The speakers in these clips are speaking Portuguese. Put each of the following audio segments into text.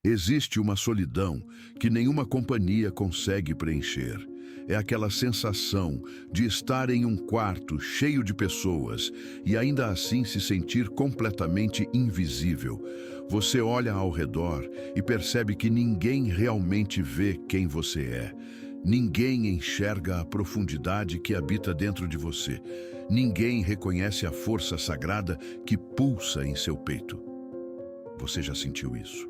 Existe uma solidão que nenhuma companhia consegue preencher. É aquela sensação de estar em um quarto cheio de pessoas e ainda assim se sentir completamente invisível. Você olha ao redor e percebe que ninguém realmente vê quem você é. Ninguém enxerga a profundidade que habita dentro de você. Ninguém reconhece a força sagrada que pulsa em seu peito. Você já sentiu isso?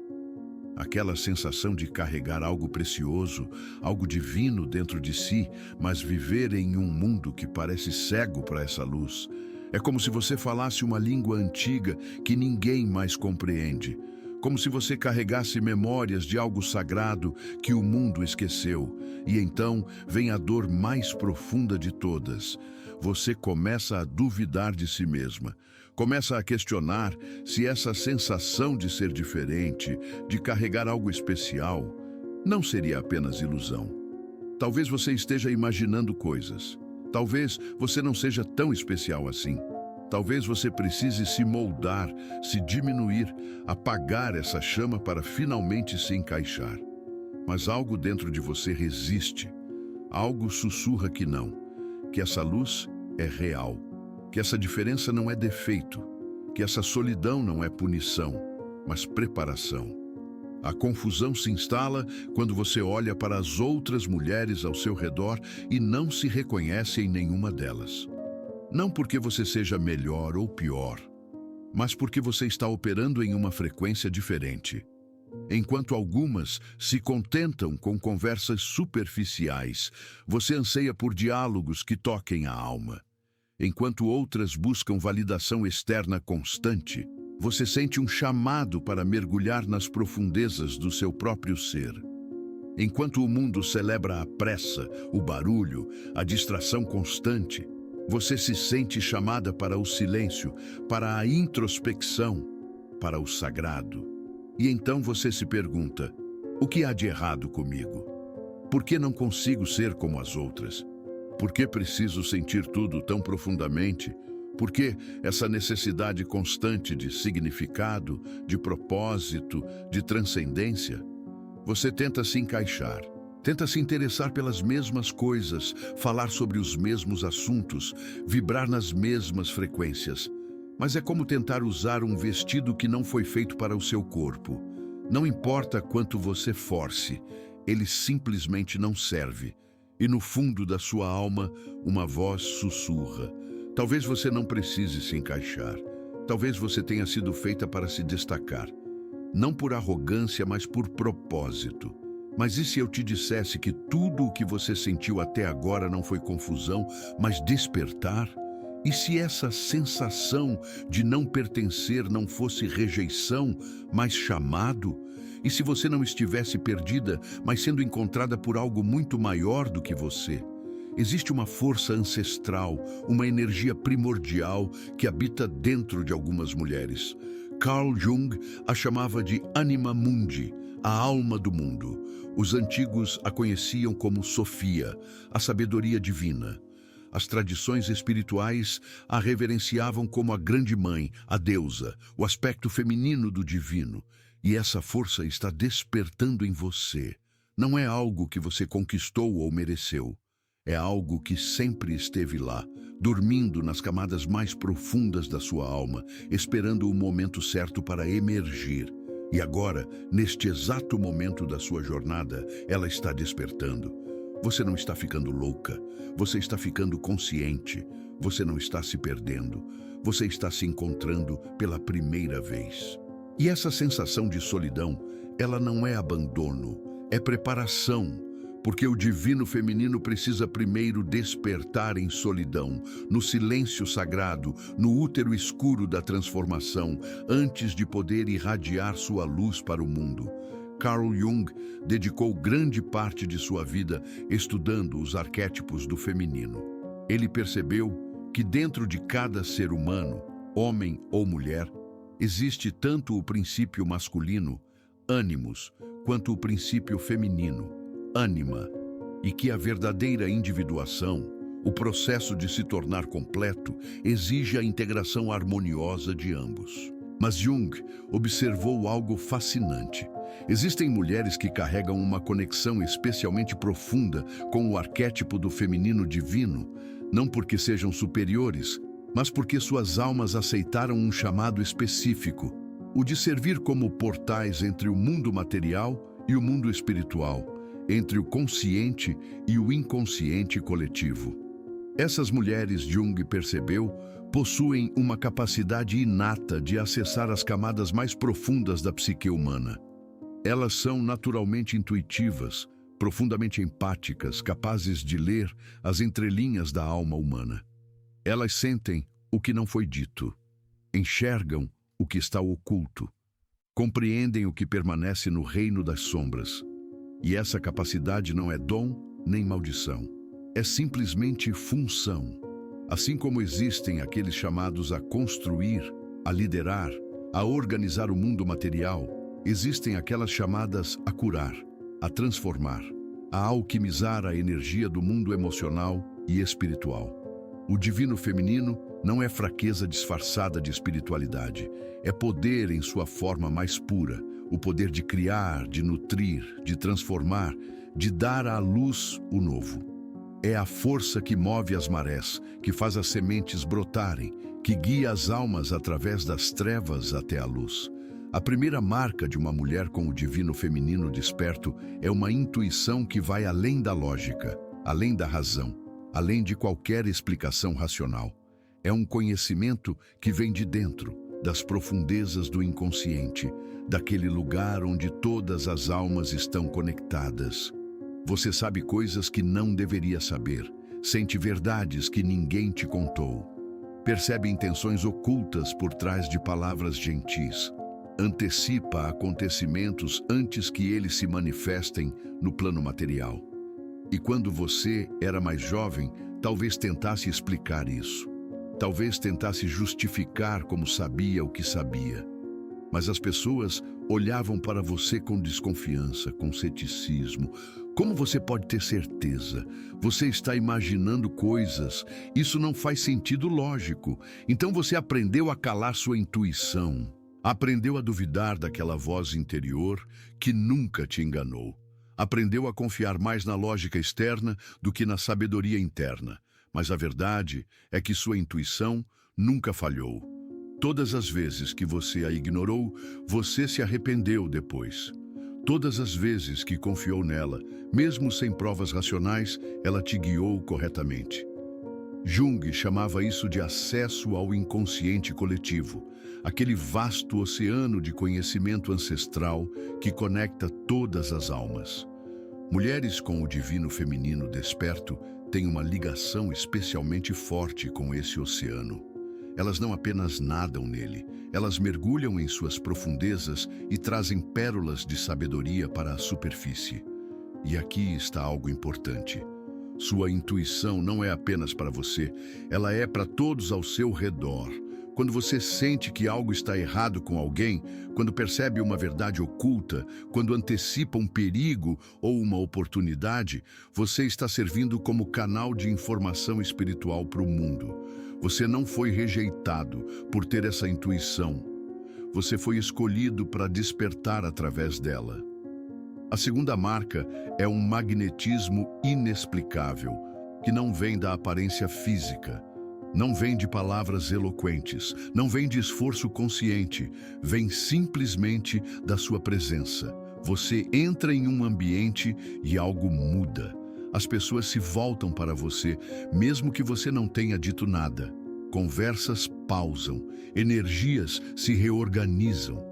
Aquela sensação de carregar algo precioso, algo divino dentro de si, mas viver em um mundo que parece cego para essa luz. É como se você falasse uma língua antiga que ninguém mais compreende. Como se você carregasse memórias de algo sagrado que o mundo esqueceu. E então vem a dor mais profunda de todas. Você começa a duvidar de si mesma. Começa a questionar se essa sensação de ser diferente, de carregar algo especial, não seria apenas ilusão. Talvez você esteja imaginando coisas. Talvez você não seja tão especial assim. Talvez você precise se moldar, se diminuir, apagar essa chama para finalmente se encaixar. Mas algo dentro de você resiste. Algo sussurra que não, que essa luz é real, que essa diferença não é defeito, que essa solidão não é punição, mas preparação. A confusão se instala quando você olha para as outras mulheres ao seu redor e não se reconhece em nenhuma delas. Não porque você seja melhor ou pior, mas porque você está operando em uma frequência diferente. Enquanto algumas se contentam com conversas superficiais, você anseia por diálogos que toquem a alma. Enquanto outras buscam validação externa constante, você sente um chamado para mergulhar nas profundezas do seu próprio ser. Enquanto o mundo celebra a pressa, o barulho, a distração constante, você se sente chamada para o silêncio, para a introspecção, para o sagrado. E então você se pergunta: o que há de errado comigo? Por que não consigo ser como as outras? Por que preciso sentir tudo tão profundamente? Por que essa necessidade constante de significado, de propósito, de transcendência? Você tenta se encaixar. Tenta se interessar pelas mesmas coisas, falar sobre os mesmos assuntos, vibrar nas mesmas frequências. Mas é como tentar usar um vestido que não foi feito para o seu corpo. Não importa quanto você force, ele simplesmente não serve. E no fundo da sua alma, uma voz sussurra. Talvez você não precise se encaixar. Talvez você tenha sido feita para se destacar. Não por arrogância, mas por propósito. Mas e se eu te dissesse que tudo o que você sentiu até agora não foi confusão, mas despertar? E se essa sensação de não pertencer não fosse rejeição, mas chamado? E se você não estivesse perdida, mas sendo encontrada por algo muito maior do que você? Existe uma força ancestral, uma energia primordial que habita dentro de algumas mulheres. Carl Jung a chamava de Anima Mundi, a alma do mundo. Os antigos a conheciam como Sofia, a sabedoria divina. As tradições espirituais a reverenciavam como a grande mãe, a deusa, o aspecto feminino do divino. E essa força está despertando em você. Não é algo que você conquistou ou mereceu. É algo que sempre esteve lá, dormindo nas camadas mais profundas da sua alma, esperando o momento certo para emergir. E agora, neste exato momento da sua jornada, ela está despertando. Você não está ficando louca, você está ficando consciente, você não está se perdendo, você está se encontrando pela primeira vez. E essa sensação de solidão, ela não é abandono, é preparação. Porque o divino feminino precisa primeiro despertar em solidão, no silêncio sagrado, no útero escuro da transformação, antes de poder irradiar sua luz para o mundo. Carl Jung dedicou grande parte de sua vida estudando os arquétipos do feminino. Ele percebeu que dentro de cada ser humano, homem ou mulher, existe tanto o princípio masculino, ânimos, quanto o princípio feminino, ânima, e que a verdadeira individuação, o processo de se tornar completo, exige a integração harmoniosa de ambos. Mas Jung observou algo fascinante. Existem mulheres que carregam uma conexão especialmente profunda com o arquétipo do feminino divino, não porque sejam superiores, mas porque suas almas aceitaram um chamado específico, o de servir como portais entre o mundo material e o mundo espiritual, entre o consciente e o inconsciente coletivo. Essas mulheres, Jung percebeu, possuem uma capacidade inata de acessar as camadas mais profundas da psique humana. Elas são naturalmente intuitivas, profundamente empáticas, capazes de ler as entrelinhas da alma humana. Elas sentem o que não foi dito, enxergam o que está oculto, compreendem o que permanece no reino das sombras. E essa capacidade não é dom nem maldição, é simplesmente função. Assim como existem aqueles chamados a construir, a liderar, a organizar o mundo material, existem aquelas chamadas a curar, a transformar, a alquimizar a energia do mundo emocional e espiritual. O divino feminino não é fraqueza disfarçada de espiritualidade, é poder em sua forma mais pura, o poder de criar, de nutrir, de transformar, de dar à luz o novo. É a força que move as marés, que faz as sementes brotarem, que guia as almas através das trevas até a luz. A primeira marca de uma mulher com o divino feminino desperto é uma intuição que vai além da lógica, além da razão, além de qualquer explicação racional. É um conhecimento que vem de dentro, das profundezas do inconsciente, daquele lugar onde todas as almas estão conectadas. Você sabe coisas que não deveria saber, sente verdades que ninguém te contou, percebe intenções ocultas por trás de palavras gentis, antecipa acontecimentos antes que eles se manifestem no plano material. E quando você era mais jovem, talvez tentasse explicar isso, talvez tentasse justificar como sabia o que sabia. Mas as pessoas olhavam para você com desconfiança, com ceticismo. Como você pode ter certeza? Você está imaginando coisas. Isso não faz sentido lógico. Então você aprendeu a calar sua intuição. Aprendeu a duvidar daquela voz interior que nunca te enganou. Aprendeu a confiar mais na lógica externa do que na sabedoria interna. Mas a verdade é que sua intuição nunca falhou. Todas as vezes que você a ignorou, você se arrependeu depois. Todas as vezes que confiou nela, mesmo sem provas racionais, ela te guiou corretamente. Jung chamava isso de acesso ao inconsciente coletivo, aquele vasto oceano de conhecimento ancestral que conecta todas as almas. Mulheres com o divino feminino desperto têm uma ligação especialmente forte com esse oceano. Elas não apenas nadam nele, elas mergulham em suas profundezas e trazem pérolas de sabedoria para a superfície. E aqui está algo importante. Sua intuição não é apenas para você, ela é para todos ao seu redor. Quando você sente que algo está errado com alguém, quando percebe uma verdade oculta, quando antecipa um perigo ou uma oportunidade, você está servindo como canal de informação espiritual para o mundo. Você não foi rejeitado por ter essa intuição. Você foi escolhido para despertar através dela. A segunda marca é um magnetismo inexplicável, que não vem da aparência física, não vem de palavras eloquentes, não vem de esforço consciente, vem simplesmente da sua presença. Você entra em um ambiente e algo muda. As pessoas se voltam para você, mesmo que você não tenha dito nada. Conversas pausam, energias se reorganizam.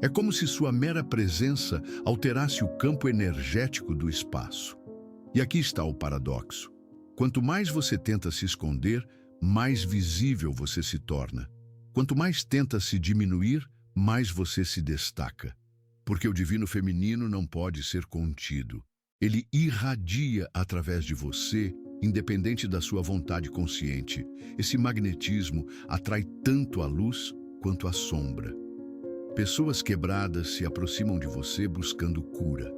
É como se sua mera presença alterasse o campo energético do espaço. E aqui está o paradoxo. Quanto mais você tenta se esconder, mais visível você se torna. Quanto mais tenta se diminuir, mais você se destaca. Porque o divino feminino não pode ser contido. Ele irradia através de você, independente da sua vontade consciente. Esse magnetismo atrai tanto a luz quanto a sombra. Pessoas quebradas se aproximam de você buscando cura.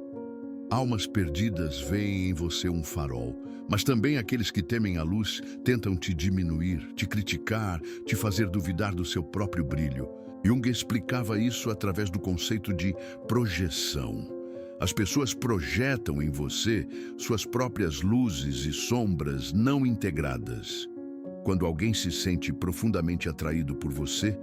Almas perdidas veem em você um farol, mas também aqueles que temem a luz tentam te diminuir, te criticar, te fazer duvidar do seu próprio brilho. Jung explicava isso através do conceito de projeção. As pessoas projetam em você suas próprias luzes e sombras não integradas. Quando alguém se sente profundamente atraído por você,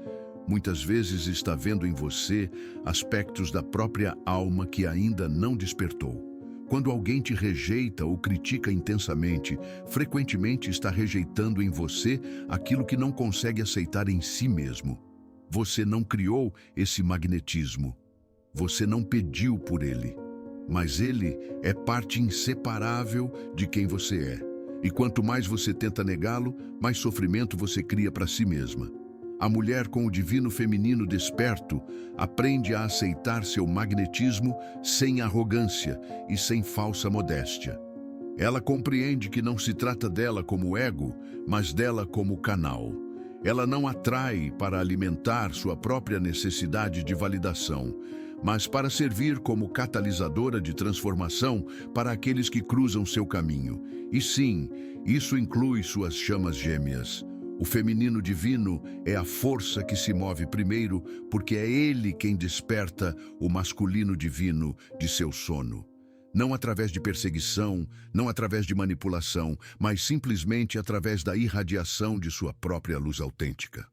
muitas vezes está vendo em você aspectos da própria alma que ainda não despertou. Quando alguém te rejeita ou critica intensamente, frequentemente está rejeitando em você aquilo que não consegue aceitar em si mesmo. Você não criou esse magnetismo. Você não pediu por ele. Mas ele é parte inseparável de quem você é. E quanto mais você tenta negá-lo, mais sofrimento você cria para si mesma. A mulher com o divino feminino desperto aprende a aceitar seu magnetismo sem arrogância e sem falsa modéstia. Ela compreende que não se trata dela como ego, mas dela como canal. Ela não atrai para alimentar sua própria necessidade de validação, mas para servir como catalisadora de transformação para aqueles que cruzam seu caminho. E sim, isso inclui suas chamas gêmeas. O feminino divino é a força que se move primeiro, porque é ele quem desperta o masculino divino de seu sono. Não através de perseguição, não através de manipulação, mas simplesmente através da irradiação de sua própria luz autêntica.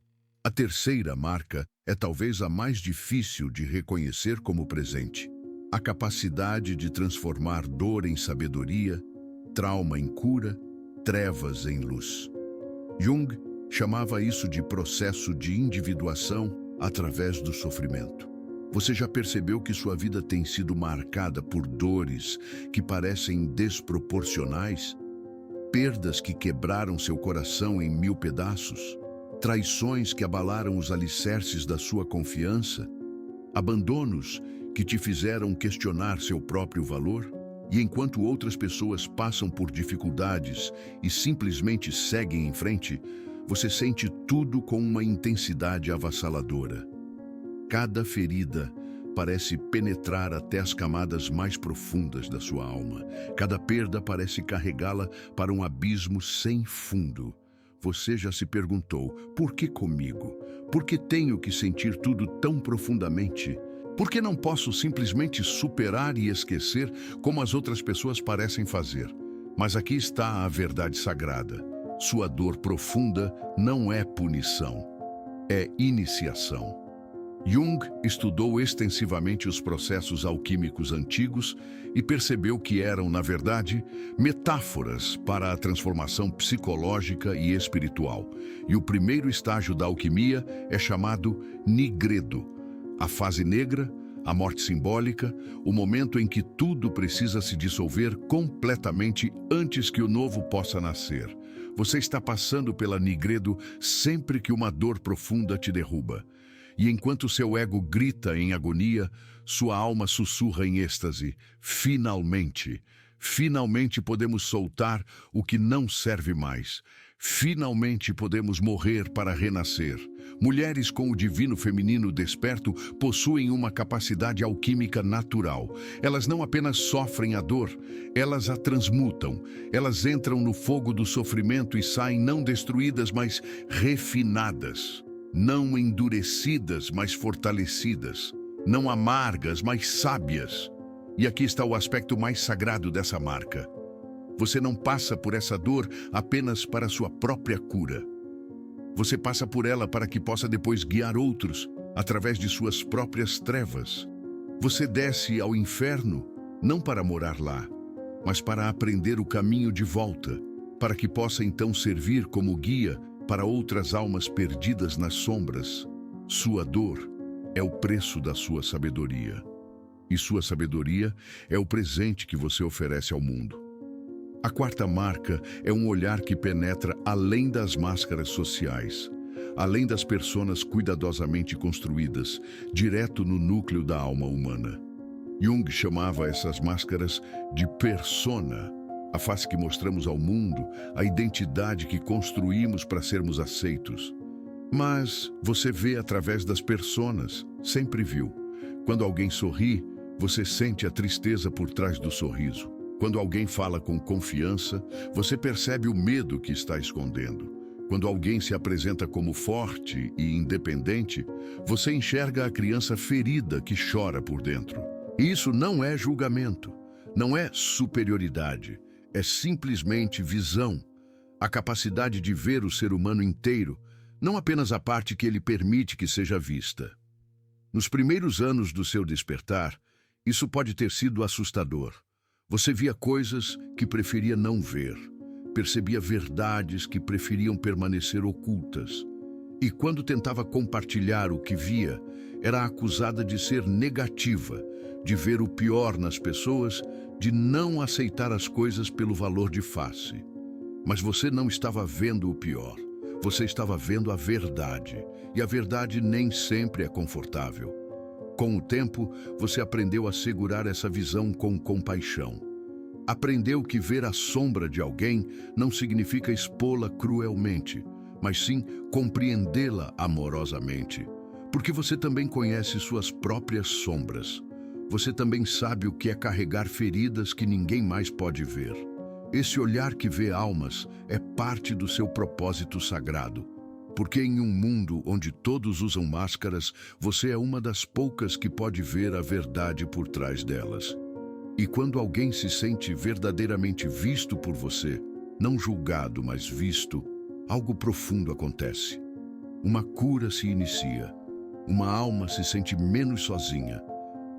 A terceira marca é talvez a mais difícil de reconhecer como presente. A capacidade de transformar dor em sabedoria, trauma em cura, trevas em luz. Jung chamava isso de processo de individuação através do sofrimento. Você já percebeu que sua vida tem sido marcada por dores que parecem desproporcionais? Perdas que quebraram seu coração em 1000 pedaços? Traições que abalaram os alicerces da sua confiança? Abandonos que te fizeram questionar seu próprio valor? E enquanto outras pessoas passam por dificuldades e simplesmente seguem em frente, você sente tudo com uma intensidade avassaladora. Cada ferida parece penetrar até as camadas mais profundas da sua alma. Cada perda parece carregá-la para um abismo sem fundo. Você já se perguntou, por que comigo? Por que tenho que sentir tudo tão profundamente? Por que não posso simplesmente superar e esquecer como as outras pessoas parecem fazer? Mas aqui está a verdade sagrada. Sua dor profunda não é punição, é iniciação. Jung estudou extensivamente os processos alquímicos antigos e percebeu que eram, na verdade, metáforas para a transformação psicológica e espiritual. E o primeiro estágio da alquimia é chamado nigredo, a fase negra, a morte simbólica, o momento em que tudo precisa se dissolver completamente antes que o novo possa nascer. Você está passando pela nigredo sempre que uma dor profunda te derruba. E enquanto seu ego grita em agonia, sua alma sussurra em êxtase. Finalmente, finalmente podemos soltar o que não serve mais. Finalmente podemos morrer para renascer. Mulheres com o divino feminino desperto possuem uma capacidade alquímica natural. Elas não apenas sofrem a dor, elas a transmutam. Elas entram no fogo do sofrimento e saem não destruídas, mas refinadas. Não endurecidas, mas fortalecidas. Não amargas, mas sábias. E aqui está o aspecto mais sagrado dessa marca. Você não passa por essa dor apenas para sua própria cura. Você passa por ela para que possa depois guiar outros através de suas próprias trevas. Você desce ao inferno não para morar lá, mas para aprender o caminho de volta, para que possa então servir como guia para outras almas perdidas nas sombras. Sua dor é o preço da sua sabedoria. E sua sabedoria é o presente que você oferece ao mundo. A quarta marca é um olhar que penetra além das máscaras sociais, além das personas cuidadosamente construídas, direto no núcleo da alma humana. Jung chamava essas máscaras de persona, a face que mostramos ao mundo, a identidade que construímos para sermos aceitos. Mas você vê através das personas, sempre viu. Quando alguém sorri, você sente a tristeza por trás do sorriso. Quando alguém fala com confiança, você percebe o medo que está escondendo. Quando alguém se apresenta como forte e independente, você enxerga a criança ferida que chora por dentro. E isso não é julgamento, não é superioridade, é simplesmente visão, a capacidade de ver o ser humano inteiro, não apenas a parte que ele permite que seja vista. Nos primeiros anos do seu despertar, isso pode ter sido assustador. Você via coisas que preferia não ver, percebia verdades que preferiam permanecer ocultas. E quando tentava compartilhar o que via, era acusada de ser negativa, de ver o pior nas pessoas, de não aceitar as coisas pelo valor de face. Mas você não estava vendo o pior, você estava vendo a verdade, e a verdade nem sempre é confortável. Com o tempo, você aprendeu a segurar essa visão com compaixão. Aprendeu que ver a sombra de alguém não significa expô-la cruelmente, mas sim compreendê-la amorosamente. Porque você também conhece suas próprias sombras. Você também sabe o que é carregar feridas que ninguém mais pode ver. Esse olhar que vê almas é parte do seu propósito sagrado. Porque em um mundo onde todos usam máscaras, você é uma das poucas que pode ver a verdade por trás delas. E quando alguém se sente verdadeiramente visto por você, não julgado, mas visto, algo profundo acontece. Uma cura se inicia. Uma alma se sente menos sozinha.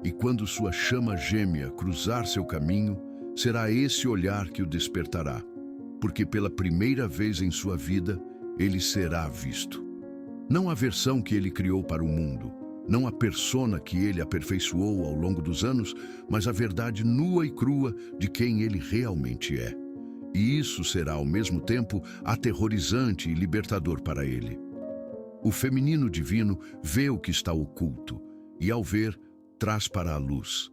E quando sua chama gêmea cruzar seu caminho, será esse olhar que o despertará. Porque pela primeira vez em sua vida, ele será visto. Não a versão que ele criou para o mundo, não a persona que ele aperfeiçoou ao longo dos anos, mas a verdade nua e crua de quem ele realmente é. E isso será, ao mesmo tempo, aterrorizante e libertador para ele. O feminino divino vê o que está oculto, e ao ver, traz para a luz.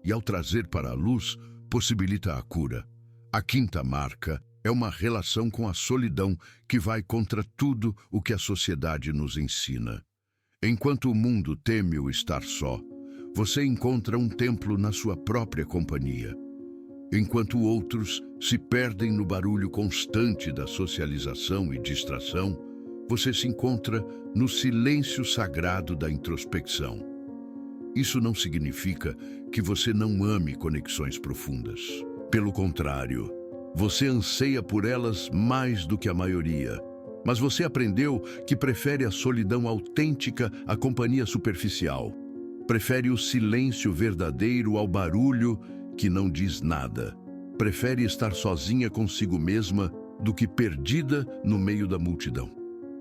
E ao trazer para a luz, possibilita a cura. A quinta marca é uma relação com a solidão que vai contra tudo o que a sociedade nos ensina. Enquanto o mundo teme o estar só, você encontra um templo na sua própria companhia. Enquanto outros se perdem no barulho constante da socialização e distração, você se encontra no silêncio sagrado da introspecção. Isso não significa que você não ame conexões profundas. Pelo contrário, você anseia por elas mais do que a maioria. Mas você aprendeu que prefere a solidão autêntica à companhia superficial. Prefere o silêncio verdadeiro ao barulho que não diz nada. Prefere estar sozinha consigo mesma do que perdida no meio da multidão.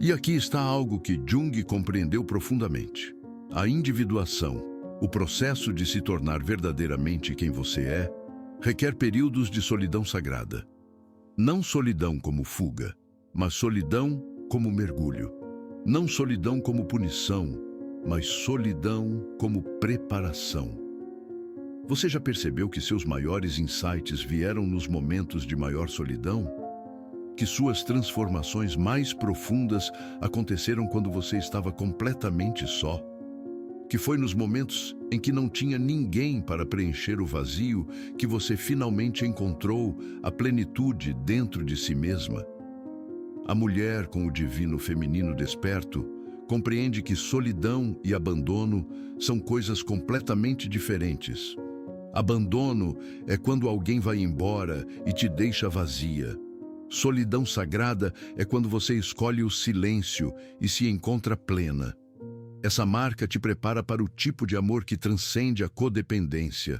E aqui está algo que Jung compreendeu profundamente. A individuação, o processo de se tornar verdadeiramente quem você é, requer períodos de solidão sagrada. Não solidão como fuga, mas solidão como mergulho. Não solidão como punição, mas solidão como preparação. Você já percebeu que seus maiores insights vieram nos momentos de maior solidão? Que suas transformações mais profundas aconteceram quando você estava completamente só? Que foi nos momentos em que não tinha ninguém para preencher o vazio que você finalmente encontrou a plenitude dentro de si mesma? A mulher com o divino feminino desperto compreende que solidão e abandono são coisas completamente diferentes. Abandono é quando alguém vai embora e te deixa vazia. Solidão sagrada é quando você escolhe o silêncio e se encontra plena. Essa marca te prepara para o tipo de amor que transcende a codependência.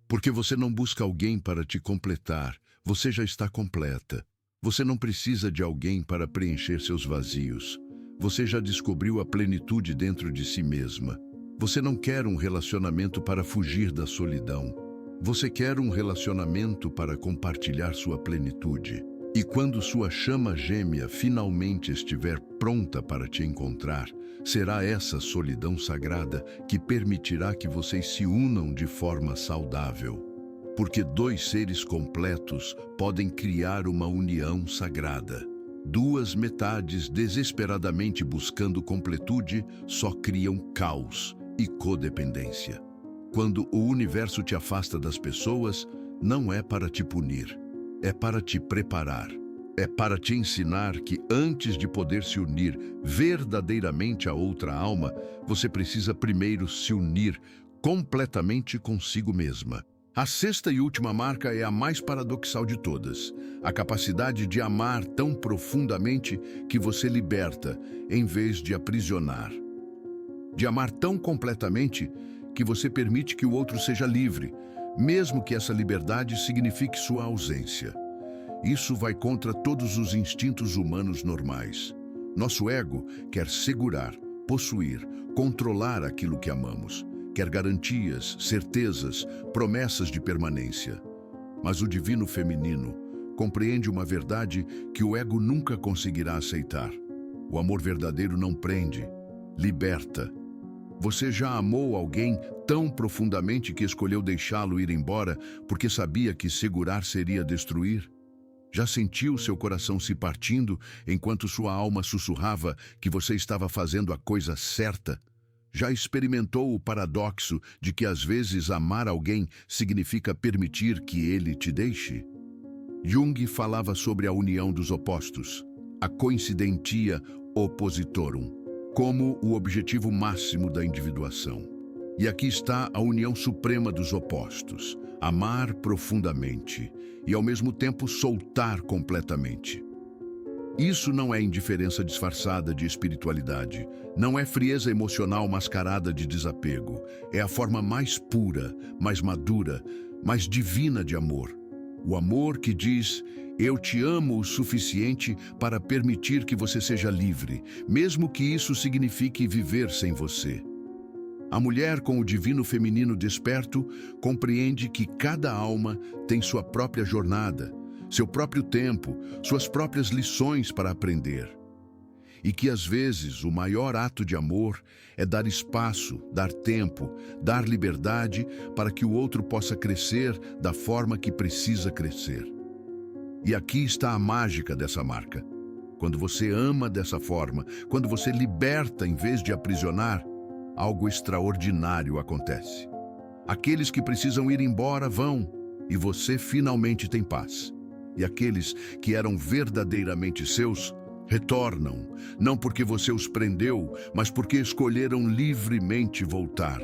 Porque você não busca alguém para te completar, você já está completa. Você não precisa de alguém para preencher seus vazios. Você já descobriu a plenitude dentro de si mesma. Você não quer um relacionamento para fugir da solidão. Você quer um relacionamento para compartilhar sua plenitude. E quando sua chama gêmea finalmente estiver pronta para te encontrar, será essa solidão sagrada que permitirá que vocês se unam de forma saudável. Porque dois seres completos podem criar uma união sagrada. Duas metades desesperadamente buscando completude só criam caos e codependência. Quando o universo te afasta das pessoas, não é para te punir, é para te preparar. é para te ensinar que antes de poder se unir verdadeiramente a outra alma, você precisa primeiro se unir completamente consigo mesma. A sexta e última marca é a mais paradoxal de todas: a capacidade de amar tão profundamente que você liberta, em vez de aprisionar. De amar tão completamente que você permite que o outro seja livre, mesmo que essa liberdade signifique sua ausência. Isso vai contra todos os instintos humanos normais. Nosso ego quer segurar, possuir, controlar aquilo que amamos. Quer garantias, certezas, promessas de permanência. Mas o divino feminino compreende uma verdade que o ego nunca conseguirá aceitar. O amor verdadeiro não prende, liberta. Você já amou alguém tão profundamente que escolheu deixá-lo ir embora porque sabia que segurar seria destruir? Já sentiu seu coração se partindo enquanto sua alma sussurrava que você estava fazendo a coisa certa? Já experimentou o paradoxo de que às vezes amar alguém significa permitir que ele te deixe? Jung falava sobre a união dos opostos, a coincidentia oppositorum, como o objetivo máximo da individuação. E aqui está a união suprema dos opostos: amar profundamente e ao mesmo tempo soltar completamente. Isso não é indiferença disfarçada de espiritualidade, não é frieza emocional mascarada de desapego. É a forma mais pura, mais madura, mais divina de amor. O amor que diz: eu te amo o suficiente para permitir que você seja livre, mesmo que isso signifique viver sem você. A mulher com o divino feminino desperto compreende que cada alma tem sua própria jornada, seu próprio tempo, suas próprias lições para aprender. E que às vezes o maior ato de amor é dar espaço, dar tempo, dar liberdade para que o outro possa crescer da forma que precisa crescer. E aqui está a mágica dessa marca. Quando você ama dessa forma, quando você liberta em vez de aprisionar, algo extraordinário acontece. Aqueles que precisam ir embora vão, e você finalmente tem paz. E aqueles que eram verdadeiramente seus retornam, não porque você os prendeu, mas porque escolheram livremente voltar.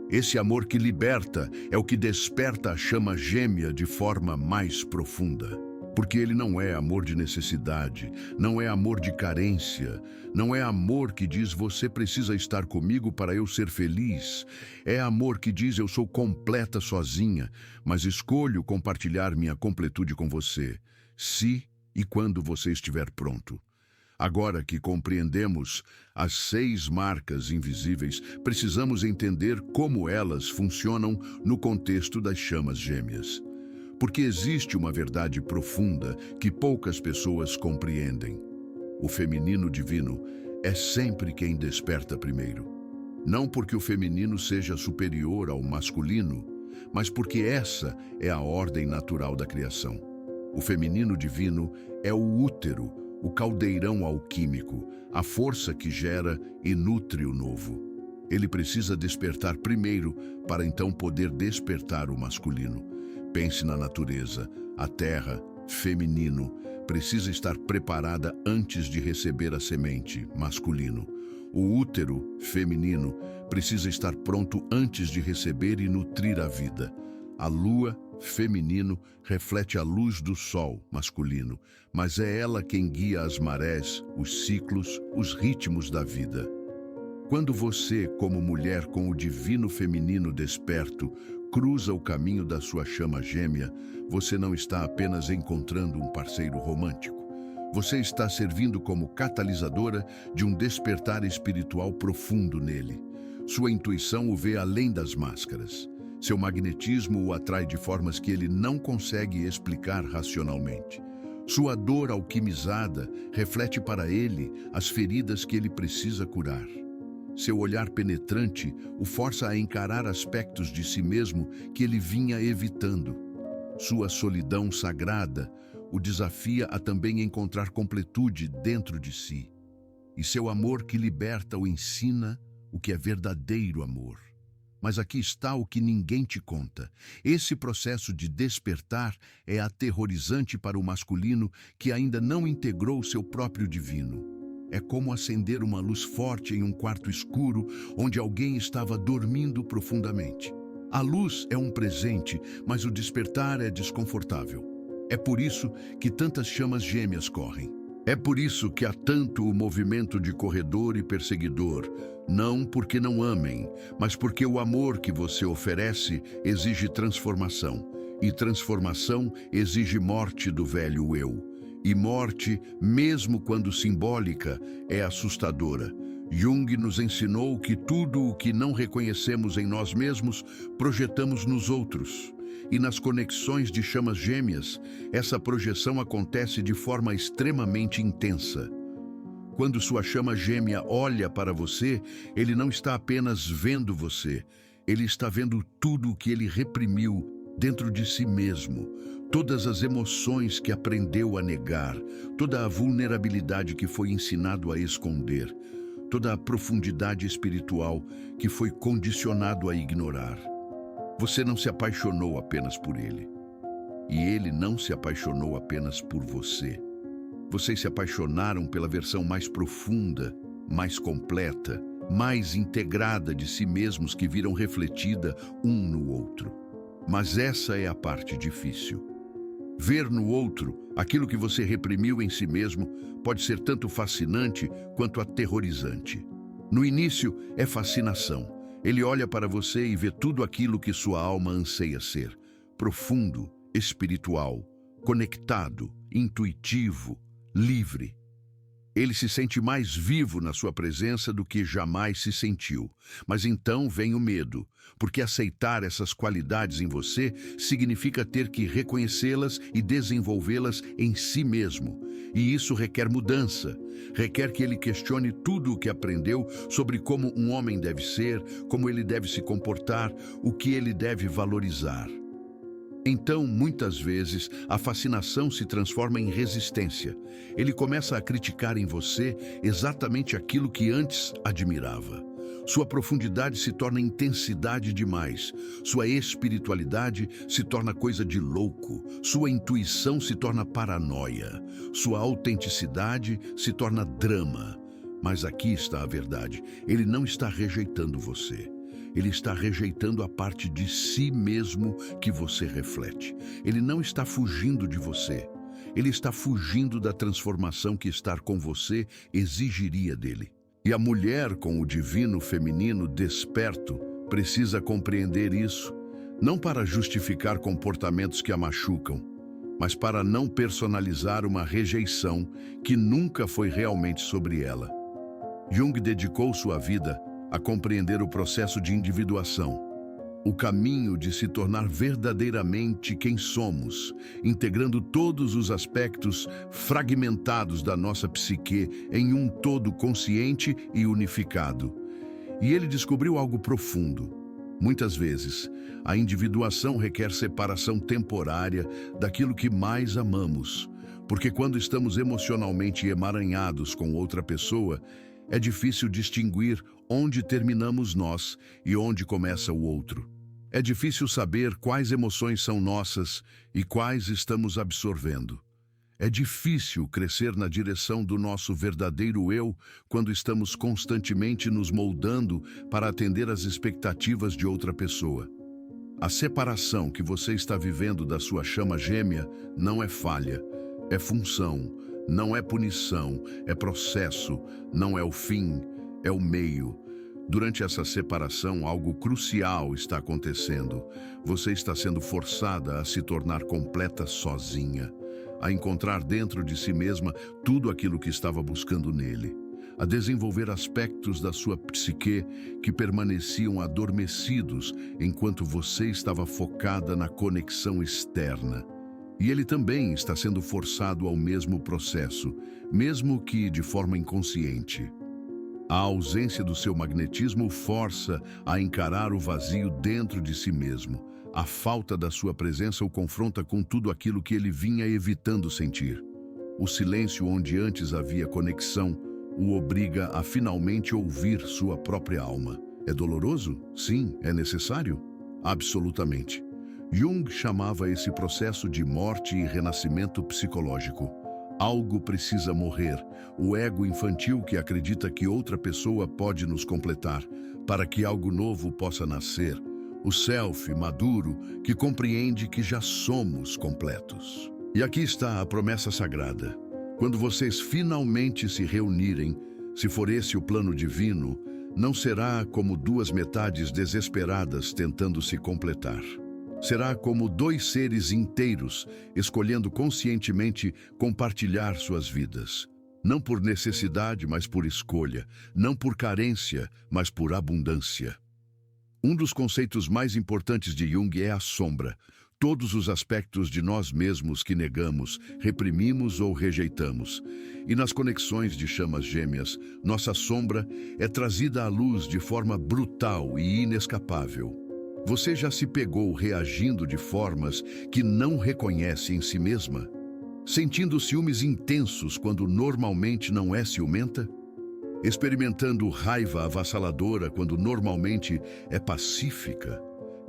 Esse amor que liberta é o que desperta a chama gêmea de forma mais profunda. Porque ele não é amor de necessidade, não é amor de carência, não é amor que diz você precisa estar comigo para eu ser feliz. É amor que diz eu sou completa sozinha, mas escolho compartilhar minha completude com você, se e quando você estiver pronto. Agora que compreendemos as 6 marcas invisíveis, precisamos entender como elas funcionam no contexto das chamas gêmeas. Porque existe uma verdade profunda que poucas pessoas compreendem. O feminino divino é sempre quem desperta primeiro. Não porque o feminino seja superior ao masculino, mas porque essa é a ordem natural da criação. O feminino divino é o útero, o caldeirão alquímico, a força que gera e nutre o novo. Ele precisa despertar primeiro para então poder despertar o masculino. Pense na natureza. A terra, feminino, precisa estar preparada antes de receber a semente, masculino. O útero, feminino, precisa estar pronto antes de receber e nutrir a vida. A lua, feminino, reflete a luz do sol, masculino, mas é ela quem guia as marés, os ciclos, os ritmos da vida. Quando você, como mulher com o divino feminino desperto, cruza o caminho da sua chama gêmea, você não está apenas encontrando um parceiro romântico. Você está servindo como catalisadora de um despertar espiritual profundo nele. Sua intuição o vê além das máscaras. Seu magnetismo o atrai de formas que ele não consegue explicar racionalmente. Sua dor alquimizada reflete para ele as feridas que ele precisa curar. Seu olhar penetrante o força a encarar aspectos de si mesmo que ele vinha evitando. Sua solidão sagrada o desafia a também encontrar completude dentro de si. E seu amor que liberta o ensina o que é verdadeiro amor. Mas aqui está o que ninguém te conta. Esse processo de despertar é aterrorizante para o masculino que ainda não integrou seu próprio divino. É como acender uma luz forte em um quarto escuro onde alguém estava dormindo profundamente. A luz é um presente, mas o despertar é desconfortável. É por isso que tantas chamas gêmeas correm. É por isso que há tanto o movimento de corredor e perseguidor, não porque não amem, mas porque o amor que você oferece exige transformação, e transformação exige morte do velho eu. E morte, mesmo quando simbólica, é assustadora. Jung nos ensinou que tudo o que não reconhecemos em nós mesmos, projetamos nos outros. E nas conexões de chamas gêmeas, essa projeção acontece de forma extremamente intensa. Quando sua chama gêmea olha para você, ele não está apenas vendo você, ele está vendo tudo o que ele reprimiu dentro de si mesmo, todas as emoções que aprendeu a negar, toda a vulnerabilidade que foi ensinado a esconder, toda a profundidade espiritual que foi condicionado a ignorar. Você não se apaixonou apenas por ele. E ele não se apaixonou apenas por você. Vocês se apaixonaram pela versão mais profunda, mais completa, mais integrada de si mesmos que viram refletida um no outro. Mas essa é a parte difícil. Ver no outro aquilo que você reprimiu em si mesmo pode ser tanto fascinante quanto aterrorizante. No início é fascinação. Ele olha para você e vê tudo aquilo que sua alma anseia ser. Profundo, espiritual, conectado, intuitivo, livre. Ele se sente mais vivo na sua presença do que jamais se sentiu. Mas então vem o medo, porque aceitar essas qualidades em você significa ter que reconhecê-las e desenvolvê-las em si mesmo. E isso requer mudança, requer que ele questione tudo o que aprendeu sobre como um homem deve ser, como ele deve se comportar, o que ele deve valorizar. Então, muitas vezes, a fascinação se transforma em resistência. Ele começa a criticar em você exatamente aquilo que antes admirava. Sua profundidade se torna intensidade demais. Sua espiritualidade se torna coisa de louco. Sua intuição se torna paranoia. Sua autenticidade se torna drama. Mas aqui está a verdade. Ele não está rejeitando você. Ele está rejeitando a parte de si mesmo que você reflete. Ele não está fugindo de você. Ele está fugindo da transformação que estar com você exigiria dele. E a mulher com o divino feminino desperto precisa compreender isso, não para justificar comportamentos que a machucam, mas para não personalizar uma rejeição que nunca foi realmente sobre ela. Jung dedicou sua vida a compreender o processo de individuação, o caminho de se tornar verdadeiramente quem somos, integrando todos os aspectos fragmentados da nossa psique em um todo consciente e unificado. E ele descobriu algo profundo. Muitas vezes, a individuação requer separação temporária daquilo que mais amamos, porque quando estamos emocionalmente emaranhados com outra pessoa, é difícil distinguir onde terminamos nós e onde começa o outro. É difícil saber quais emoções são nossas e quais estamos absorvendo. É difícil crescer na direção do nosso verdadeiro eu quando estamos constantemente nos moldando para atender às expectativas de outra pessoa. A separação que você está vivendo da sua chama gêmea não é falha, é função. Não é punição, é processo, não é o fim, é o meio. Durante essa separação, algo crucial está acontecendo. Você está sendo forçada a se tornar completa sozinha, a encontrar dentro de si mesma tudo aquilo que estava buscando nele, a desenvolver aspectos da sua psique que permaneciam adormecidos enquanto você estava focada na conexão externa. E ele também está sendo forçado ao mesmo processo, mesmo que de forma inconsciente. A ausência do seu magnetismo o força a encarar o vazio dentro de si mesmo. A falta da sua presença o confronta com tudo aquilo que ele vinha evitando sentir. O silêncio onde antes havia conexão o obriga a finalmente ouvir sua própria alma. É doloroso? Sim. É necessário? Absolutamente. Jung chamava esse processo de morte e renascimento psicológico. Algo precisa morrer, o ego infantil que acredita que outra pessoa pode nos completar, para que algo novo possa nascer. O self maduro que compreende que já somos completos. E aqui está a promessa sagrada. Quando vocês finalmente se reunirem, se for esse o plano divino, não será como duas metades desesperadas tentando se completar. Será como dois seres inteiros, escolhendo conscientemente compartilhar suas vidas. Não por necessidade, mas por escolha. Não por carência, mas por abundância. Um dos conceitos mais importantes de Jung é a sombra. Todos os aspectos de nós mesmos que negamos, reprimimos ou rejeitamos. E nas conexões de chamas gêmeas, nossa sombra é trazida à luz de forma brutal e inescapável. Você já se pegou reagindo de formas que não reconhece em si mesma? Sentindo ciúmes intensos quando normalmente não é ciumenta? Experimentando raiva avassaladora quando normalmente é pacífica?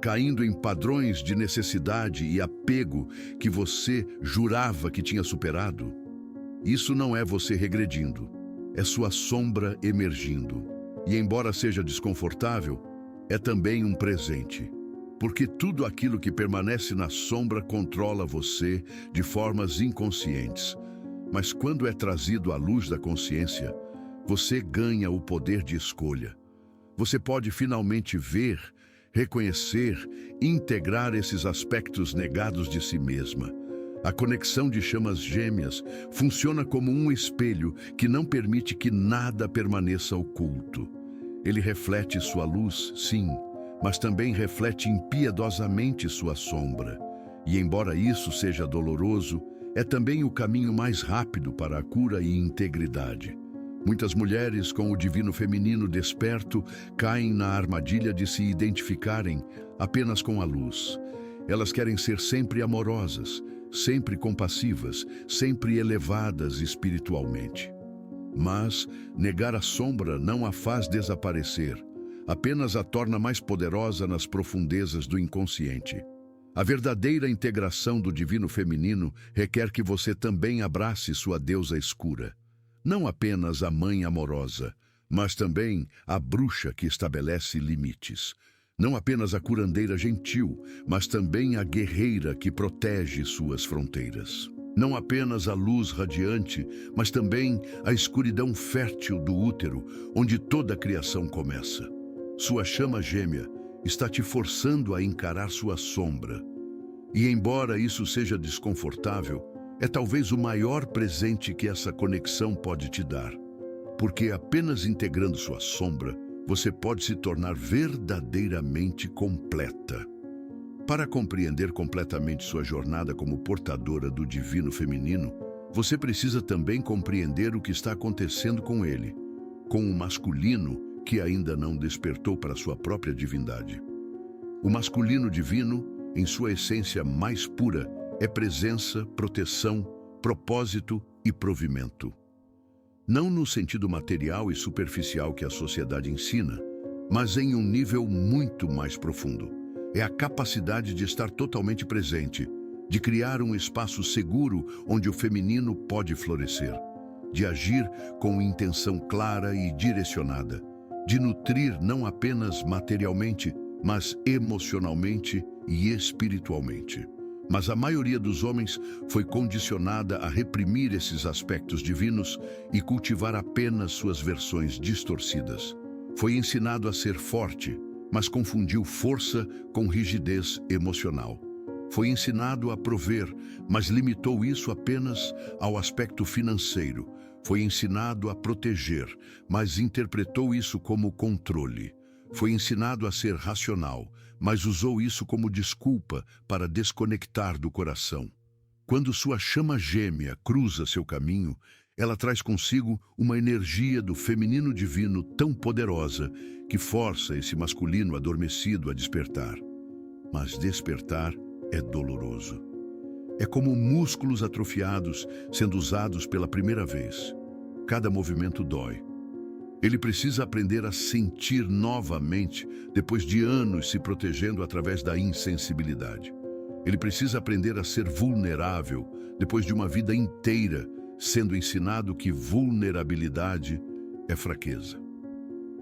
Caindo em padrões de necessidade e apego que você jurava que tinha superado? Isso não é você regredindo, é sua sombra emergindo. E embora seja desconfortável, é também um presente. Porque tudo aquilo que permanece na sombra controla você de formas inconscientes. Mas quando é trazido à luz da consciência, você ganha o poder de escolha. Você pode finalmente ver, reconhecer, integrar esses aspectos negados de si mesma. A conexão de chamas gêmeas funciona como um espelho que não permite que nada permaneça oculto. Ele reflete sua luz, sim, mas também reflete impiedosamente sua sombra. E embora isso seja doloroso, é também o caminho mais rápido para a cura e integridade. Muitas mulheres com o divino feminino desperto caem na armadilha de se identificarem apenas com a luz. Elas querem ser sempre amorosas, sempre compassivas, sempre elevadas espiritualmente. Mas negar a sombra não a faz desaparecer, apenas a torna mais poderosa nas profundezas do inconsciente. A verdadeira integração do divino feminino requer que você também abrace sua deusa escura. Não apenas a mãe amorosa, mas também a bruxa que estabelece limites. Não apenas a curandeira gentil, mas também a guerreira que protege suas fronteiras. Não apenas a luz radiante, mas também a escuridão fértil do útero, onde toda a criação começa. Sua chama gêmea está te forçando a encarar sua sombra. E embora isso seja desconfortável, é talvez o maior presente que essa conexão pode te dar. Porque apenas integrando sua sombra, você pode se tornar verdadeiramente completa. Para compreender completamente sua jornada como portadora do divino feminino, você precisa também compreender o que está acontecendo com ele, com o masculino que ainda não despertou para sua própria divindade. O masculino divino, em sua essência mais pura, é presença, proteção, propósito e provimento. Não no sentido material e superficial que a sociedade ensina, mas em um nível muito mais profundo. É a capacidade de estar totalmente presente, de criar um espaço seguro onde o feminino pode florescer, de agir com intenção clara e direcionada, de nutrir não apenas materialmente, mas emocionalmente e espiritualmente. Mas a maioria dos homens foi condicionada a reprimir esses aspectos divinos e cultivar apenas suas versões distorcidas. Foi ensinado a ser forte, mas confundiu força com rigidez emocional. Foi ensinado a prover, mas limitou isso apenas ao aspecto financeiro. Foi ensinado a proteger, mas interpretou isso como controle. Foi ensinado a ser racional, mas usou isso como desculpa para desconectar do coração. Quando sua chama gêmea cruza seu caminho, ela traz consigo uma energia do feminino divino tão poderosa que força esse masculino adormecido a despertar. Mas despertar é doloroso. É como músculos atrofiados sendo usados pela primeira vez. Cada movimento dói. Ele precisa aprender a sentir novamente depois de anos se protegendo através da insensibilidade. Ele precisa aprender a ser vulnerável depois de uma vida inteira sendo ensinado que vulnerabilidade é fraqueza.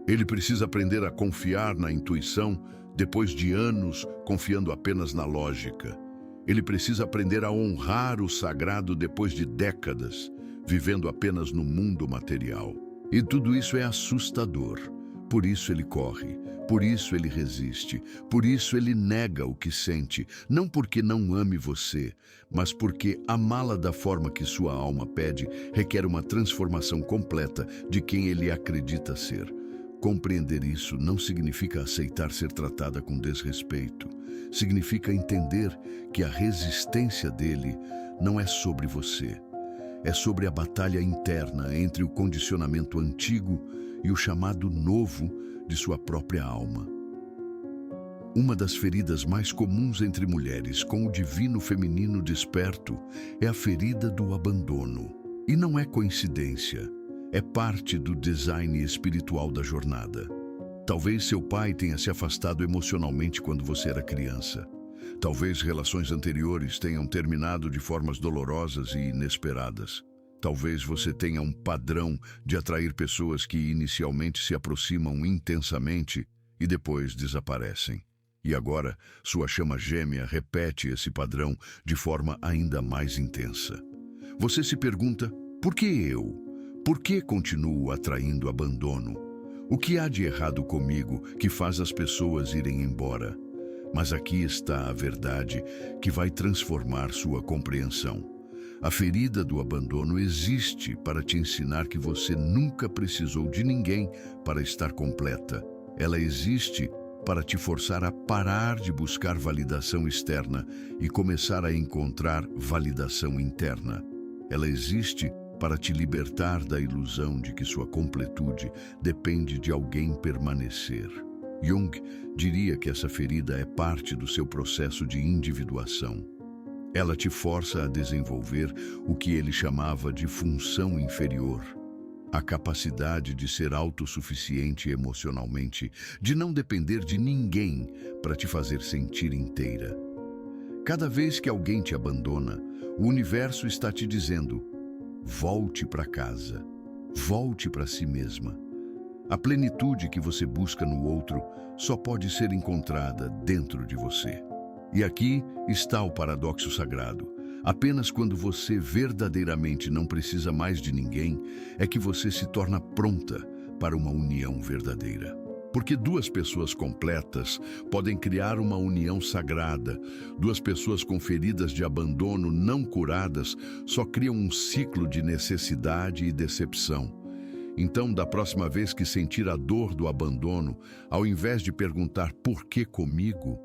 Ele precisa aprender a confiar na intuição depois de anos confiando apenas na lógica. Ele precisa aprender a honrar o sagrado depois de décadas vivendo apenas no mundo material. E tudo isso é assustador. Por isso ele corre, por isso ele resiste, por isso ele nega o que sente, não porque não ame você, mas porque amá-la da forma que sua alma pede requer uma transformação completa de quem ele acredita ser. Compreender isso não significa aceitar ser tratada com desrespeito. Significa entender que a resistência dele não é sobre você. É sobre a batalha interna entre o condicionamento antigo e o chamado novo de sua própria alma. Uma das feridas mais comuns entre mulheres com o divino feminino desperto é a ferida do abandono. E não é coincidência, é parte do design espiritual da jornada. Talvez seu pai tenha se afastado emocionalmente quando você era criança. Talvez relações anteriores tenham terminado de formas dolorosas e inesperadas. Talvez você tenha um padrão de atrair pessoas que inicialmente se aproximam intensamente e depois desaparecem. E agora, sua chama gêmea repete esse padrão de forma ainda mais intensa. Você se pergunta, por que eu? Por que continuo atraindo abandono? O que há de errado comigo que faz as pessoas irem embora? Mas aqui está a verdade que vai transformar sua compreensão. A ferida do abandono existe para te ensinar que você nunca precisou de ninguém para estar completa. Ela existe para te forçar a parar de buscar validação externa e começar a encontrar validação interna. Ela existe para te libertar da ilusão de que sua completude depende de alguém permanecer. Jung diria que essa ferida é parte do seu processo de individuação. Ela te força a desenvolver o que ele chamava de função inferior, a capacidade de ser autossuficiente emocionalmente, de não depender de ninguém para te fazer sentir inteira. Cada vez que alguém te abandona, o universo está te dizendo: volte para casa, volte para si mesma. A plenitude que você busca no outro só pode ser encontrada dentro de você. E aqui está o paradoxo sagrado. Apenas quando você verdadeiramente não precisa mais de ninguém é que você se torna pronta para uma união verdadeira. Porque duas pessoas completas podem criar uma união sagrada. Duas pessoas com feridas de abandono não curadas só criam um ciclo de necessidade e decepção. Então, da próxima vez que sentir a dor do abandono, ao invés de perguntar por que comigo,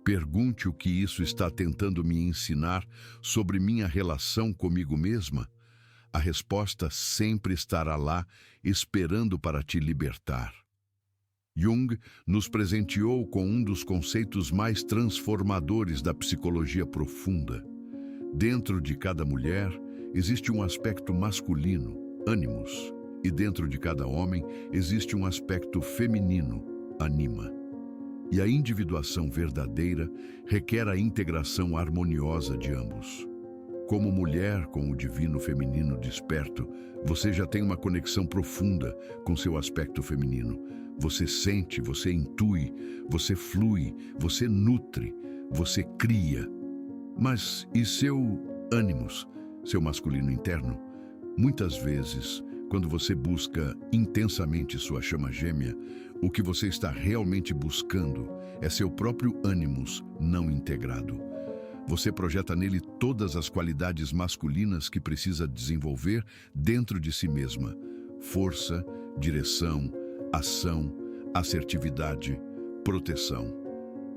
pergunte o que isso está tentando me ensinar sobre minha relação comigo mesma. A resposta sempre estará lá, esperando para te libertar. Jung nos presenteou com um dos conceitos mais transformadores da psicologia profunda. Dentro de cada mulher existe um aspecto masculino, ânimos, e dentro de cada homem existe um aspecto feminino, anima. E a individuação verdadeira requer a integração harmoniosa de ambos. Como mulher com o divino feminino desperto, você já tem uma conexão profunda com seu aspecto feminino. Você sente, você intui, você flui, você nutre, você cria. Mas e seu ânimos, seu masculino interno? Muitas vezes, quando você busca intensamente sua chama gêmea, o que você está realmente buscando é seu próprio ânimos não integrado. Você projeta nele todas as qualidades masculinas que precisa desenvolver dentro de si mesma: força, direção, ação, assertividade, proteção.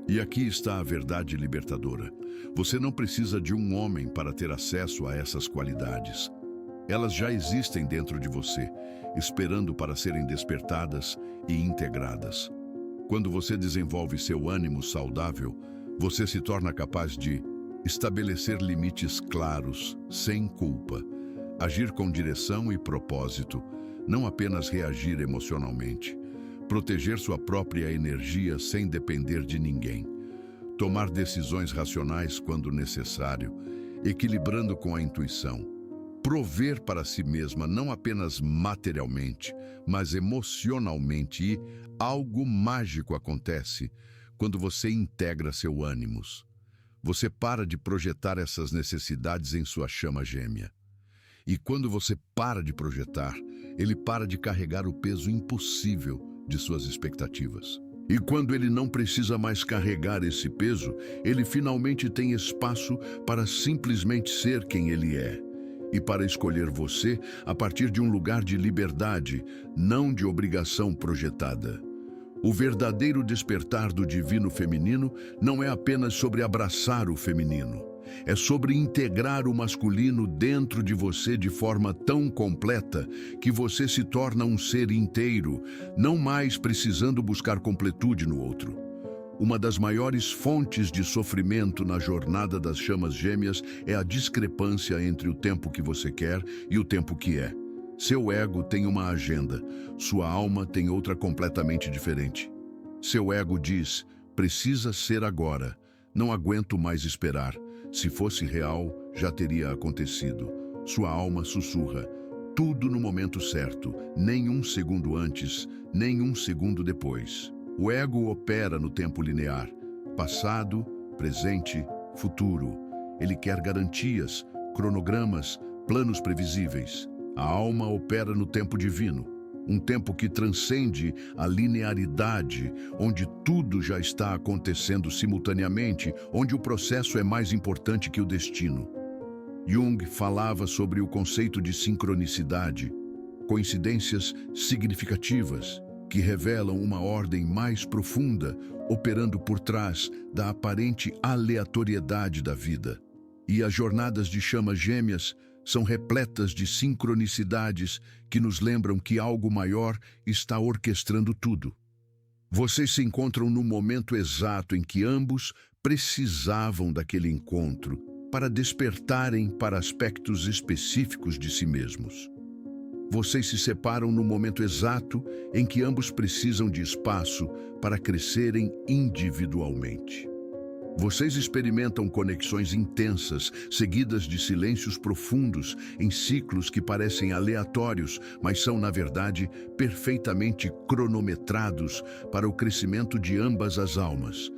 E aqui está a verdade libertadora. Você não precisa de um homem para ter acesso a essas qualidades. Elas já existem dentro de você, esperando para serem despertadas e integradas. Quando você desenvolve seu ânimo saudável, você se torna capaz de estabelecer limites claros, sem culpa, agir com direção e propósito, não apenas reagir emocionalmente. Proteger sua própria energia sem depender de ninguém. Tomar decisões racionais quando necessário, equilibrando com a intuição. Prover para si mesma não apenas materialmente, mas emocionalmente, e algo mágico acontece quando você integra seu ânimos. Você para de projetar essas necessidades em sua chama gêmea. E quando você para de projetar, ele para de carregar o peso impossível de suas expectativas. E quando ele não precisa mais carregar esse peso, ele finalmente tem espaço para simplesmente ser quem ele é. E para escolher você a partir de um lugar de liberdade, não de obrigação projetada. O verdadeiro despertar do divino feminino não é apenas sobre abraçar o feminino. É sobre integrar o masculino dentro de você de forma tão completa que você se torna um ser inteiro, não mais precisando buscar completude no outro. Uma das maiores fontes de sofrimento na jornada das chamas gêmeas é a discrepância entre o tempo que você quer e o tempo que é. Seu ego tem uma agenda, sua alma tem outra completamente diferente. Seu ego diz, precisa ser agora, não aguento mais esperar. Se fosse real, já teria acontecido. Sua alma sussurra, tudo no momento certo, nem um segundo antes, nem um segundo depois. O ego opera no tempo linear, passado, presente, futuro. Ele quer garantias, cronogramas, planos previsíveis. A alma opera no tempo divino, um tempo que transcende a linearidade, onde tudo já está acontecendo simultaneamente, onde o processo é mais importante que o destino. Jung falava sobre o conceito de sincronicidade, coincidências significativas, que revelam uma ordem mais profunda, operando por trás da aparente aleatoriedade da vida. E as jornadas de chamas gêmeas são repletas de sincronicidades que nos lembram que algo maior está orquestrando tudo. Vocês se encontram no momento exato em que ambos precisavam daquele encontro para despertarem para aspectos específicos de si mesmos. Vocês se separam no momento exato em que ambos precisam de espaço para crescerem individualmente. Vocês experimentam conexões intensas, seguidas de silêncios profundos, em ciclos que parecem aleatórios, mas são, na verdade, perfeitamente cronometrados para o crescimento de ambas as almas.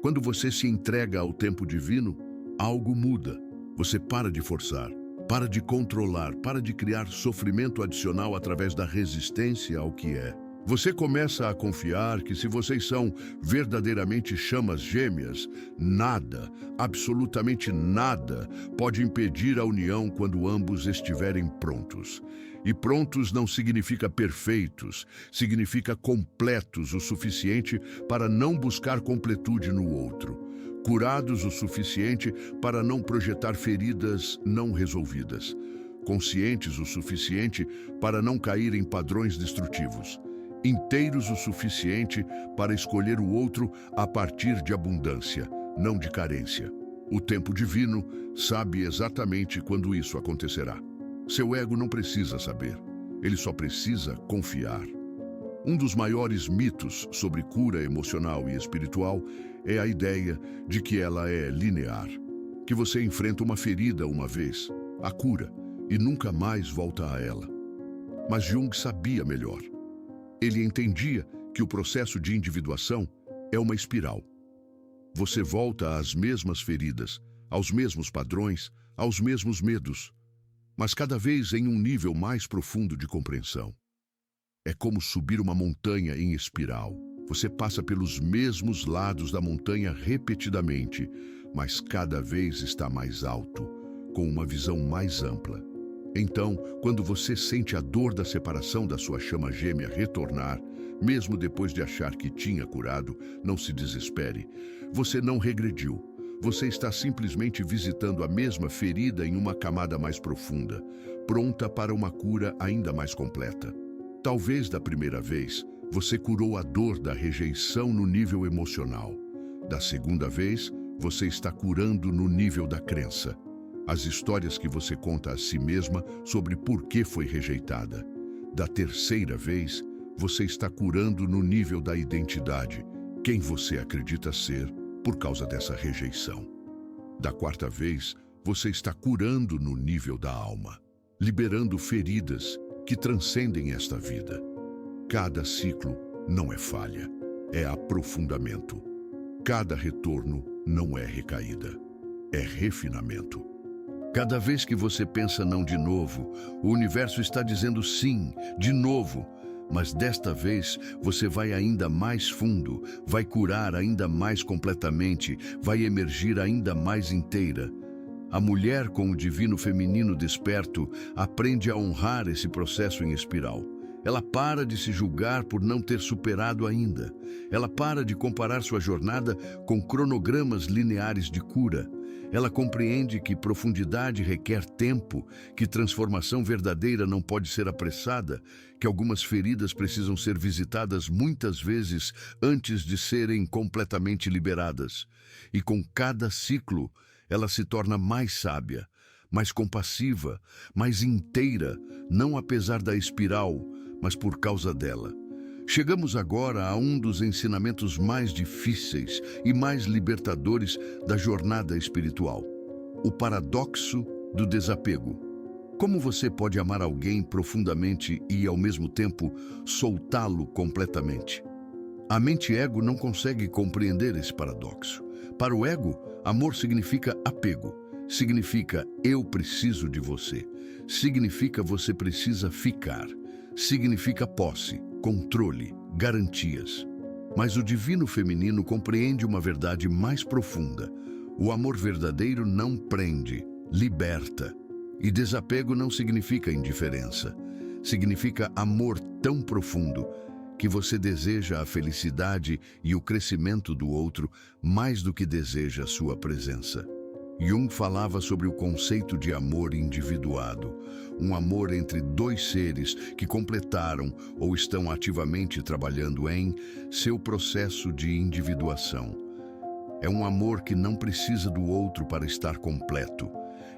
Quando você se entrega ao tempo divino, algo muda. Você para de forçar, para de controlar, para de criar sofrimento adicional através da resistência ao que é. Você começa a confiar que se vocês são verdadeiramente chamas gêmeas, nada, absolutamente nada, pode impedir a união quando ambos estiverem prontos. E prontos não significa perfeitos, significa completos o suficiente para não buscar completude no outro. Curados o suficiente para não projetar feridas não resolvidas. Conscientes o suficiente para não cair em padrões destrutivos. Inteiros o suficiente para escolher o outro a partir de abundância, não de carência. O tempo divino sabe exatamente quando isso acontecerá. Seu ego não precisa saber, ele só precisa confiar. Um dos maiores mitos sobre cura emocional e espiritual é a ideia de que ela é linear, que você enfrenta uma ferida uma vez, a cura, e nunca mais volta a ela. Mas Jung sabia melhor. Ele entendia que o processo de individuação é uma espiral. Você volta às mesmas feridas, aos mesmos padrões, aos mesmos medos, mas cada vez em um nível mais profundo de compreensão. É como subir uma montanha em espiral. Você passa pelos mesmos lados da montanha repetidamente, mas cada vez está mais alto, com uma visão mais ampla. Então, quando você sente a dor da separação da sua chama gêmea retornar, mesmo depois de achar que tinha curado, não se desespere. Você não regrediu. Você está simplesmente visitando a mesma ferida em uma camada mais profunda, pronta para uma cura ainda mais completa. Talvez da primeira vez, você curou a dor da rejeição no nível emocional. Da segunda vez, você está curando no nível da crença. As histórias que você conta a si mesma sobre por que foi rejeitada. Da terceira vez, você está curando no nível da identidade quem você acredita ser por causa dessa rejeição. Da quarta vez, você está curando no nível da alma, liberando feridas que transcendem esta vida. Cada ciclo não é falha, é aprofundamento. Cada retorno não é recaída, é refinamento. Cada vez que você pensa não de novo, o universo está dizendo sim, de novo. Mas desta vez você vai ainda mais fundo, vai curar ainda mais completamente, vai emergir ainda mais inteira. A mulher com o divino feminino desperto aprende a honrar esse processo em espiral. Ela para de se julgar por não ter superado ainda. Ela para de comparar sua jornada com cronogramas lineares de cura. Ela compreende que profundidade requer tempo, que transformação verdadeira não pode ser apressada, que algumas feridas precisam ser visitadas muitas vezes antes de serem completamente liberadas. E com cada ciclo, ela se torna mais sábia, mais compassiva, mais inteira, não apesar da espiral, mas por causa dela. Chegamos agora a um dos ensinamentos mais difíceis e mais libertadores da jornada espiritual: o paradoxo do desapego. Como você pode amar alguém profundamente e, ao mesmo tempo, soltá-lo completamente? A mente ego não consegue compreender esse paradoxo. Para o ego, amor significa apego, significa eu preciso de você, significa você precisa ficar, significa posse, controle, garantias. Mas o divino feminino compreende uma verdade mais profunda. O amor verdadeiro não prende, liberta. E desapego não significa indiferença. Significa amor tão profundo que você deseja a felicidade e o crescimento do outro mais do que deseja a sua presença. Jung falava sobre o conceito de amor individuado, um amor entre dois seres que completaram ou estão ativamente trabalhando em seu processo de individuação. É um amor que não precisa do outro para estar completo.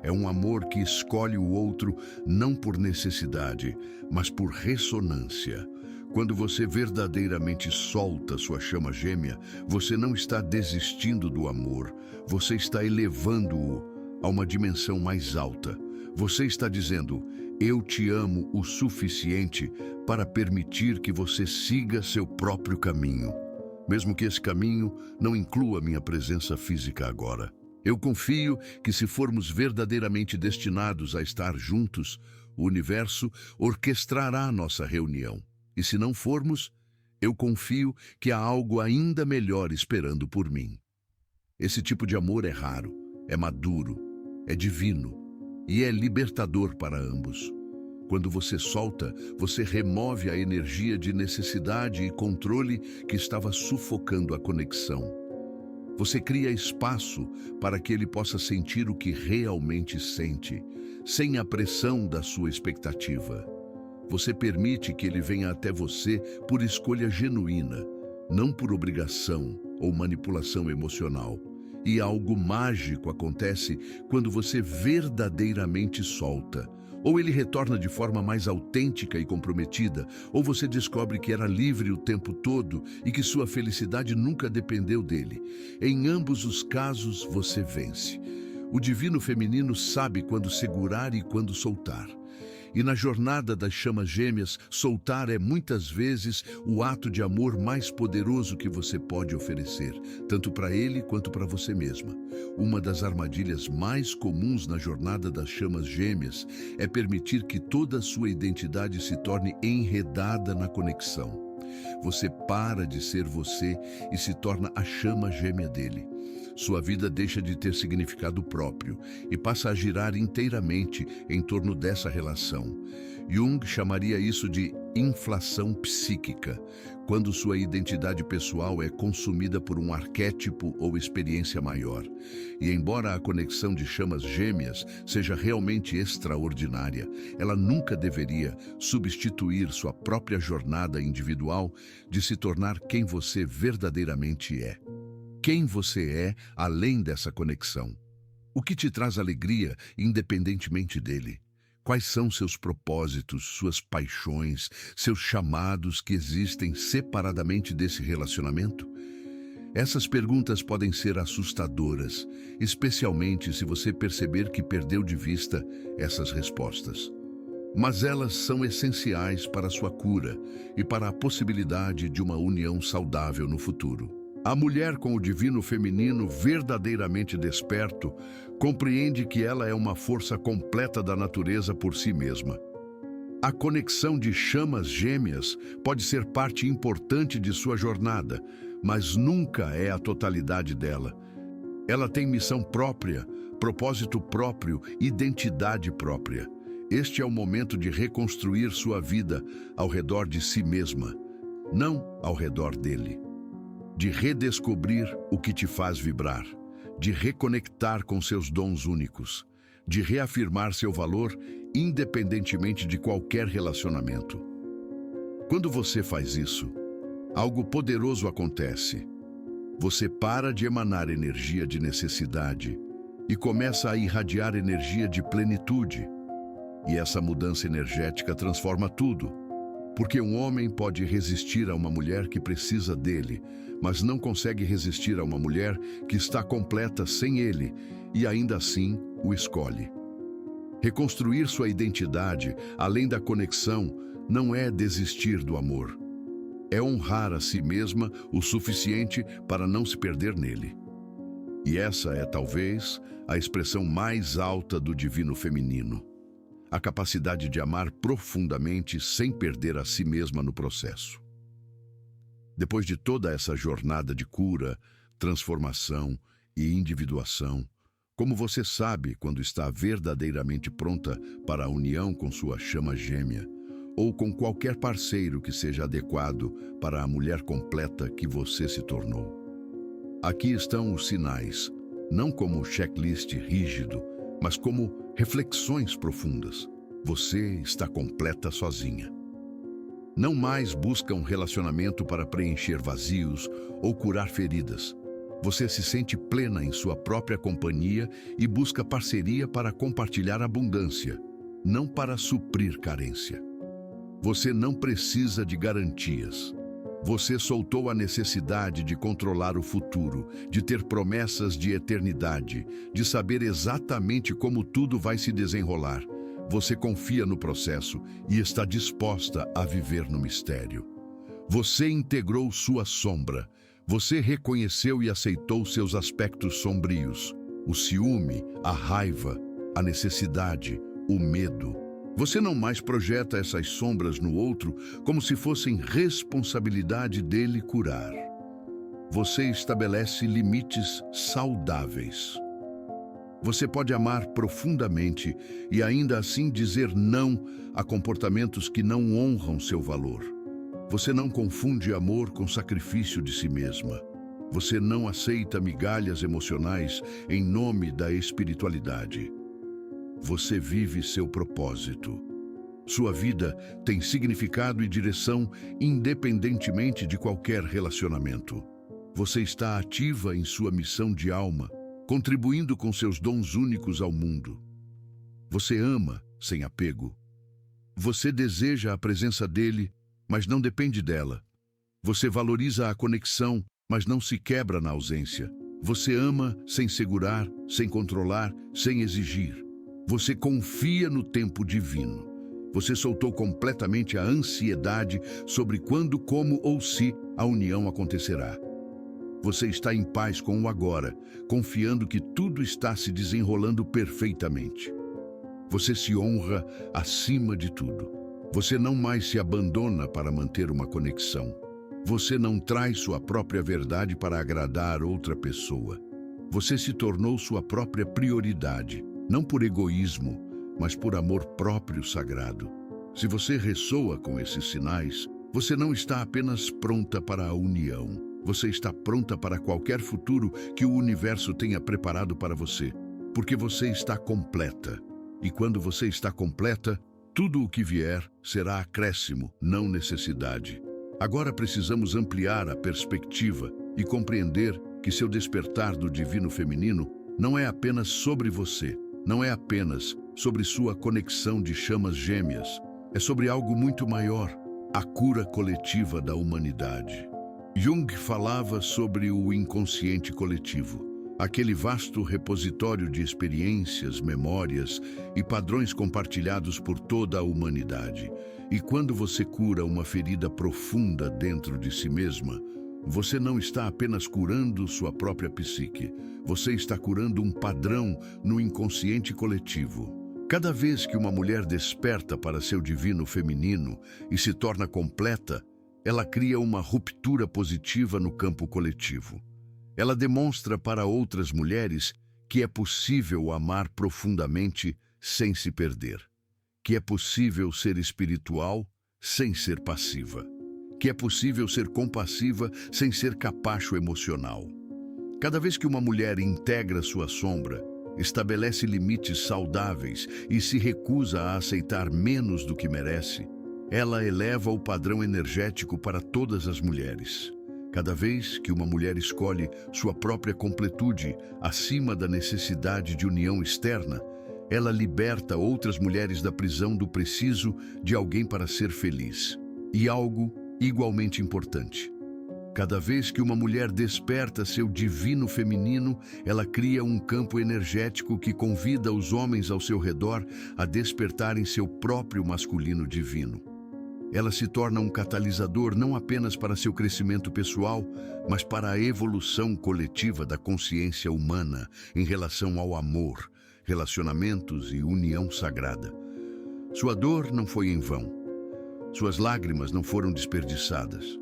É um amor que escolhe o outro não por necessidade, mas por ressonância. Quando você verdadeiramente solta sua chama gêmea, você não está desistindo do amor, você está elevando-o a uma dimensão mais alta. Você está dizendo: eu te amo o suficiente para permitir que você siga seu próprio caminho, mesmo que esse caminho não inclua minha presença física agora. Eu confio que, se formos verdadeiramente destinados a estar juntos, o universo orquestrará nossa reunião. E se não formos, eu confio que há algo ainda melhor esperando por mim. Esse tipo de amor é raro, é maduro, é divino e é libertador para ambos. Quando você solta, você remove a energia de necessidade e controle que estava sufocando a conexão. Você cria espaço para que ele possa sentir o que realmente sente, sem a pressão da sua expectativa. Você permite que ele venha até você por escolha genuína, não por obrigação ou manipulação emocional. E algo mágico acontece quando você verdadeiramente solta. Ou ele retorna de forma mais autêntica e comprometida, ou você descobre que era livre o tempo todo e que sua felicidade nunca dependeu dele. Em ambos os casos, você vence. O divino feminino sabe quando segurar e quando soltar. E na jornada das chamas gêmeas, soltar é muitas vezes o ato de amor mais poderoso que você pode oferecer, tanto para ele quanto para você mesma. Uma das armadilhas mais comuns na jornada das chamas gêmeas é permitir que toda a sua identidade se torne enredada na conexão. Você para de ser você e se torna a chama gêmea dele. Sua vida deixa de ter significado próprio e passa a girar inteiramente em torno dessa relação. Jung chamaria isso de inflação psíquica, quando sua identidade pessoal é consumida por um arquétipo ou experiência maior. E embora a conexão de chamas gêmeas seja realmente extraordinária, ela nunca deveria substituir sua própria jornada individual de se tornar quem você verdadeiramente é. Quem você é além dessa conexão? O que te traz alegria independentemente dele? Quais são seus propósitos, suas paixões, seus chamados que existem separadamente desse relacionamento? Essas perguntas podem ser assustadoras, especialmente se você perceber que perdeu de vista essas respostas. Mas elas são essenciais para a sua cura e para a possibilidade de uma união saudável no futuro. A mulher com o divino feminino verdadeiramente desperto compreende que ela é uma força completa da natureza por si mesma. A conexão de chamas gêmeas pode ser parte importante de sua jornada, mas nunca é a totalidade dela. Ela tem missão própria, propósito próprio, identidade própria. Este é o momento de reconstruir sua vida ao redor de si mesma, não ao redor dele. De redescobrir o que te faz vibrar, de reconectar com seus dons únicos, de reafirmar seu valor independentemente de qualquer relacionamento. Quando você faz isso, algo poderoso acontece. Você para de emanar energia de necessidade e começa a irradiar energia de plenitude. E essa mudança energética transforma tudo. Porque um homem pode resistir a uma mulher que precisa dele, mas não consegue resistir a uma mulher que está completa sem ele e ainda assim o escolhe. Reconstruir sua identidade, além da conexão, não é desistir do amor. É honrar a si mesma o suficiente para não se perder nele. E essa é, talvez, a expressão mais alta do divino feminino. A capacidade de amar profundamente sem perder a si mesma no processo. Depois de toda essa jornada de cura, transformação e individuação, como você sabe quando está verdadeiramente pronta para a união com sua chama gêmea, ou com qualquer parceiro que seja adequado para a mulher completa que você se tornou? Aqui estão os sinais, não como checklist rígido, mas como reflexões profundas. Você está completa sozinha. Não mais busca um relacionamento para preencher vazios ou curar feridas. Você se sente plena em sua própria companhia e busca parceria para compartilhar abundância, não para suprir carência. Você não precisa de garantias. Você soltou a necessidade de controlar o futuro, de ter promessas de eternidade, de saber exatamente como tudo vai se desenrolar. Você confia no processo e está disposta a viver no mistério. Você integrou sua sombra. Você reconheceu e aceitou seus aspectos sombrios, o ciúme, a raiva, a necessidade, o medo. Você não mais projeta essas sombras no outro como se fossem responsabilidade dele curar. Você estabelece limites saudáveis. Você pode amar profundamente e ainda assim dizer não a comportamentos que não honram seu valor. Você não confunde amor com sacrifício de si mesma. Você não aceita migalhas emocionais em nome da espiritualidade. Você vive seu propósito. Sua vida tem significado e direção independentemente de qualquer relacionamento. Você está ativa em sua missão de alma, contribuindo com seus dons únicos ao mundo. Você ama sem apego. Você deseja a presença dele, mas não depende dela. Você valoriza a conexão, mas não se quebra na ausência. Você ama sem segurar, sem controlar, sem exigir. Você confia no tempo divino. Você soltou completamente a ansiedade sobre quando, como ou se a união acontecerá. Você está em paz com o agora, confiando que tudo está se desenrolando perfeitamente. Você se honra acima de tudo. Você não mais se abandona para manter uma conexão. Você não traz sua própria verdade para agradar outra pessoa. Você se tornou sua própria prioridade. Não por egoísmo, mas por amor próprio sagrado. Se você ressoa com esses sinais, você não está apenas pronta para a união. Você está pronta para qualquer futuro que o universo tenha preparado para você, porque você está completa. E quando você está completa, tudo o que vier será acréscimo, não necessidade. Agora precisamos ampliar a perspectiva e compreender que seu despertar do divino feminino não é apenas sobre você, não é apenas sobre sua conexão de chamas gêmeas. É sobre algo muito maior, a cura coletiva da humanidade. Jung falava sobre o inconsciente coletivo, aquele vasto repositório de experiências, memórias e padrões compartilhados por toda a humanidade. E quando você cura uma ferida profunda dentro de si mesma, você não está apenas curando sua própria psique, você está curando um padrão no inconsciente coletivo. Cada vez que uma mulher desperta para seu divino feminino e se torna completa, ela cria uma ruptura positiva no campo coletivo. Ela demonstra para outras mulheres que é possível amar profundamente sem se perder, que é possível ser espiritual sem ser passiva, que é possível ser compassiva sem ser capacho emocional. Cada vez que uma mulher integra sua sombra, estabelece limites saudáveis e se recusa a aceitar menos do que merece, ela eleva o padrão energético para todas as mulheres. Cada vez que uma mulher escolhe sua própria completude acima da necessidade de união externa, ela liberta outras mulheres da prisão do preciso de alguém para ser feliz. E algo igualmente importante: cada vez que uma mulher desperta seu divino feminino, ela cria um campo energético que convida os homens ao seu redor a despertarem seu próprio masculino divino. Ela se torna um catalisador não apenas para seu crescimento pessoal, mas para a evolução coletiva da consciência humana em relação ao amor, relacionamentos e união sagrada. Sua dor não foi em vão. Suas lágrimas não foram desperdiçadas.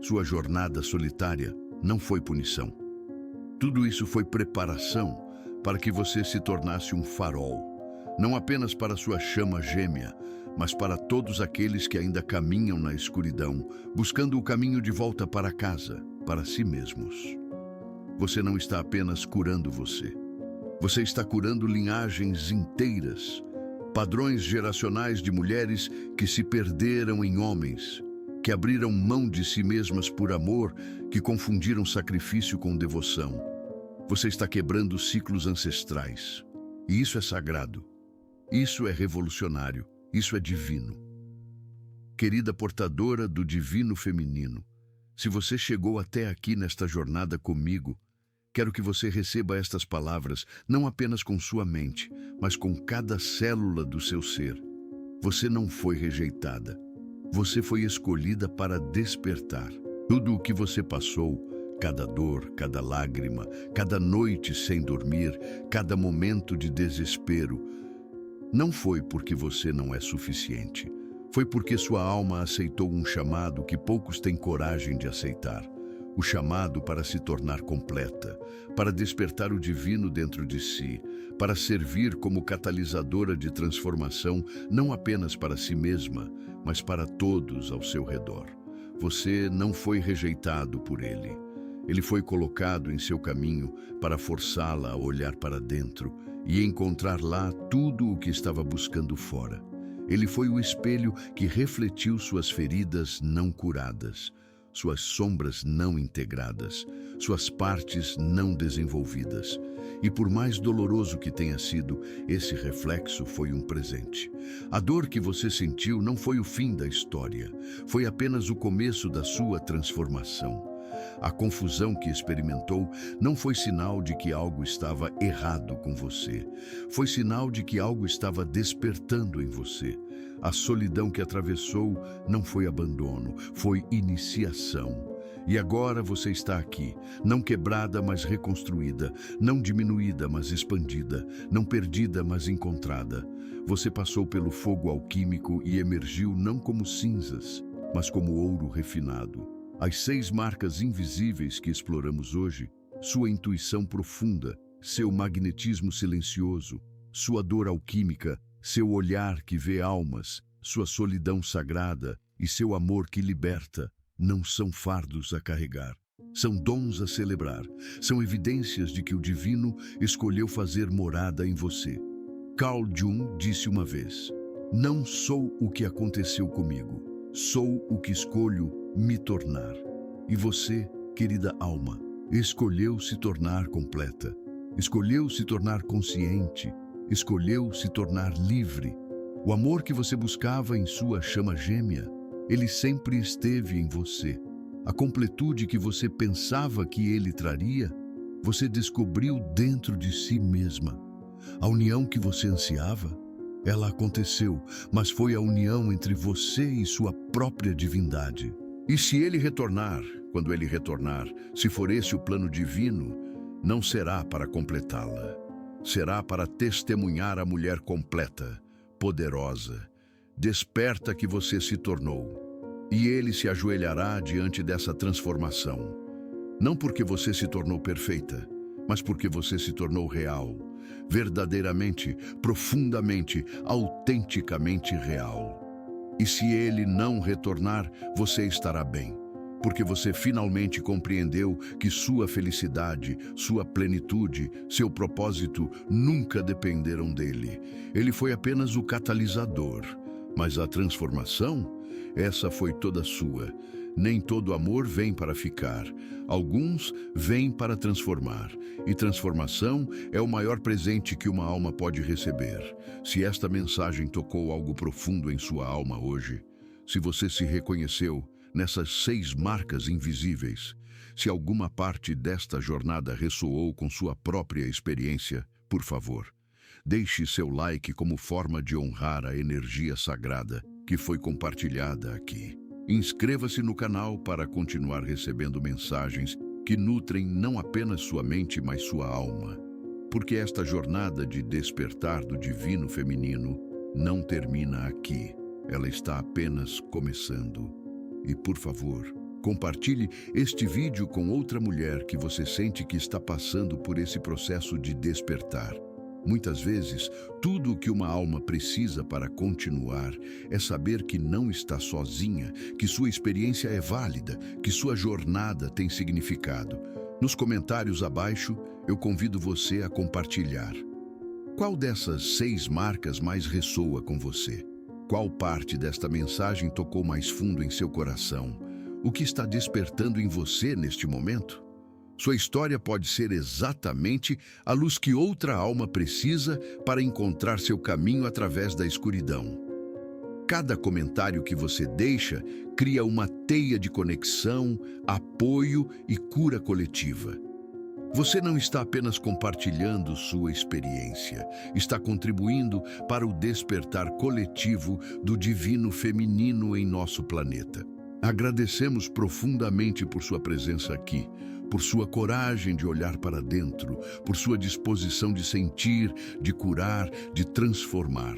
Sua jornada solitária não foi punição. Tudo isso foi preparação para que você se tornasse um farol, não apenas para sua chama gêmea, mas para todos aqueles que ainda caminham na escuridão, buscando o caminho de volta para casa, para si mesmos. Você não está apenas curando você. Você está curando linhagens inteiras, padrões geracionais de mulheres que se perderam em homens, que abriram mão de si mesmas por amor, que confundiram sacrifício com devoção. Você está quebrando ciclos ancestrais. E isso é sagrado. Isso é revolucionário. Isso é divino. Querida portadora do divino feminino, se você chegou até aqui nesta jornada comigo, quero que você receba estas palavras não apenas com sua mente, mas com cada célula do seu ser. Você não foi rejeitada. Você foi escolhida para despertar. Tudo o que você passou, cada dor, cada lágrima, cada noite sem dormir, cada momento de desespero, não foi porque você não é suficiente. Foi porque sua alma aceitou um chamado que poucos têm coragem de aceitar. O chamado para se tornar completa, para despertar o divino dentro de si, para servir como catalisadora de transformação, não apenas para si mesma, mas para todos ao seu redor. Você não foi rejeitado por ele. Ele foi colocado em seu caminho para forçá-la a olhar para dentro e encontrar lá tudo o que estava buscando fora. Ele foi o espelho que refletiu suas feridas não curadas, suas sombras não integradas, suas partes não desenvolvidas. E por mais doloroso que tenha sido, esse reflexo foi um presente. A dor que você sentiu não foi o fim da história, foi apenas o começo da sua transformação. A confusão que experimentou não foi sinal de que algo estava errado com você. Foi sinal de que algo estava despertando em você. A solidão que atravessou não foi abandono, foi iniciação. E agora você está aqui, não quebrada, mas reconstruída, não diminuída, mas expandida, não perdida, mas encontrada. Você passou pelo fogo alquímico e emergiu não como cinzas, mas como ouro refinado. As 6 marcas invisíveis que exploramos hoje, sua intuição profunda, seu magnetismo silencioso, sua dor alquímica, seu olhar que vê almas, sua solidão sagrada e seu amor que liberta, não são fardos a carregar. São dons a celebrar, são evidências de que o divino escolheu fazer morada em você. Carl Jung disse uma vez: "Não sou o que aconteceu comigo, sou o que escolho me tornar." E você, querida alma, escolheu se tornar completa, escolheu se tornar consciente, escolheu se tornar livre. O amor que você buscava em sua chama gêmea, ele sempre esteve em você. A completude que você pensava que ele traria, você descobriu dentro de si mesma. A união que você ansiava, ela aconteceu, mas foi a união entre você e sua própria divindade. E se ele retornar, quando ele retornar, se for esse o plano divino, não será para completá-la. Será para testemunhar a mulher completa, poderosa, desperta que você se tornou. E ele se ajoelhará diante dessa transformação. Não porque você se tornou perfeita, mas porque você se tornou real, verdadeiramente, profundamente, autenticamente real. E se ele não retornar, você estará bem, porque você finalmente compreendeu que sua felicidade, sua plenitude, seu propósito nunca dependeram dele. Ele foi apenas o catalisador, mas a transformação, essa foi toda sua. Nem todo amor vem para ficar. Alguns vêm para transformar. E transformação é o maior presente que uma alma pode receber. Se esta mensagem tocou algo profundo em sua alma hoje, se você se reconheceu nessas 6 marcas invisíveis, se alguma parte desta jornada ressoou com sua própria experiência, por favor, deixe seu like como forma de honrar a energia sagrada que foi compartilhada aqui. Inscreva-se no canal para continuar recebendo mensagens que nutrem não apenas sua mente, mas sua alma. Porque esta jornada de despertar do divino feminino não termina aqui. Ela está apenas começando. E, por favor, compartilhe este vídeo com outra mulher que você sente que está passando por esse processo de despertar. Muitas vezes, tudo o que uma alma precisa para continuar é saber que não está sozinha, que sua experiência é válida, que sua jornada tem significado. Nos comentários abaixo, eu convido você a compartilhar. Qual dessas 6 marcas mais ressoa com você? Qual parte desta mensagem tocou mais fundo em seu coração? O que está despertando em você neste momento? Sua história pode ser exatamente a luz que outra alma precisa para encontrar seu caminho através da escuridão. Cada comentário que você deixa cria uma teia de conexão, apoio e cura coletiva. Você não está apenas compartilhando sua experiência, está contribuindo para o despertar coletivo do divino feminino em nosso planeta. Agradecemos profundamente por sua presença aqui, por sua coragem de olhar para dentro, por sua disposição de sentir, de curar, de transformar.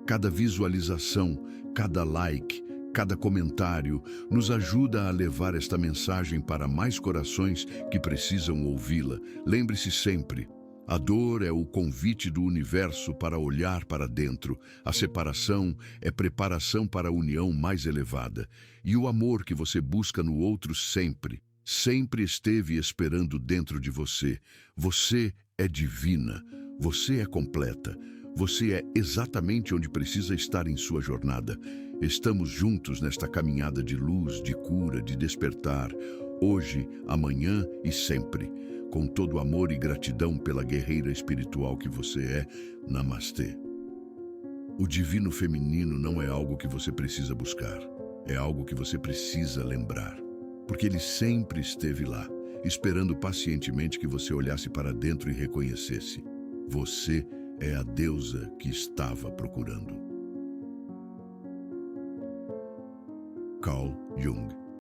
Cada visualização, cada like, cada comentário nos ajuda a levar esta mensagem para mais corações que precisam ouvi-la. Lembre-se sempre, a dor é o convite do universo para olhar para dentro. A separação é preparação para a união mais elevada. E o amor que você busca no outro sempre esteve esperando dentro de você. Você é divina, você é completa, você é exatamente onde precisa estar em sua jornada. Estamos juntos nesta caminhada de luz, de cura, de despertar, hoje, amanhã e sempre. Com todo amor e gratidão pela guerreira espiritual que você é, Namastê. O divino feminino não é algo que você precisa buscar, é algo que você precisa lembrar. Porque ele sempre esteve lá, esperando pacientemente que você olhasse para dentro e reconhecesse. Você é a deusa que estava procurando. Carl Jung.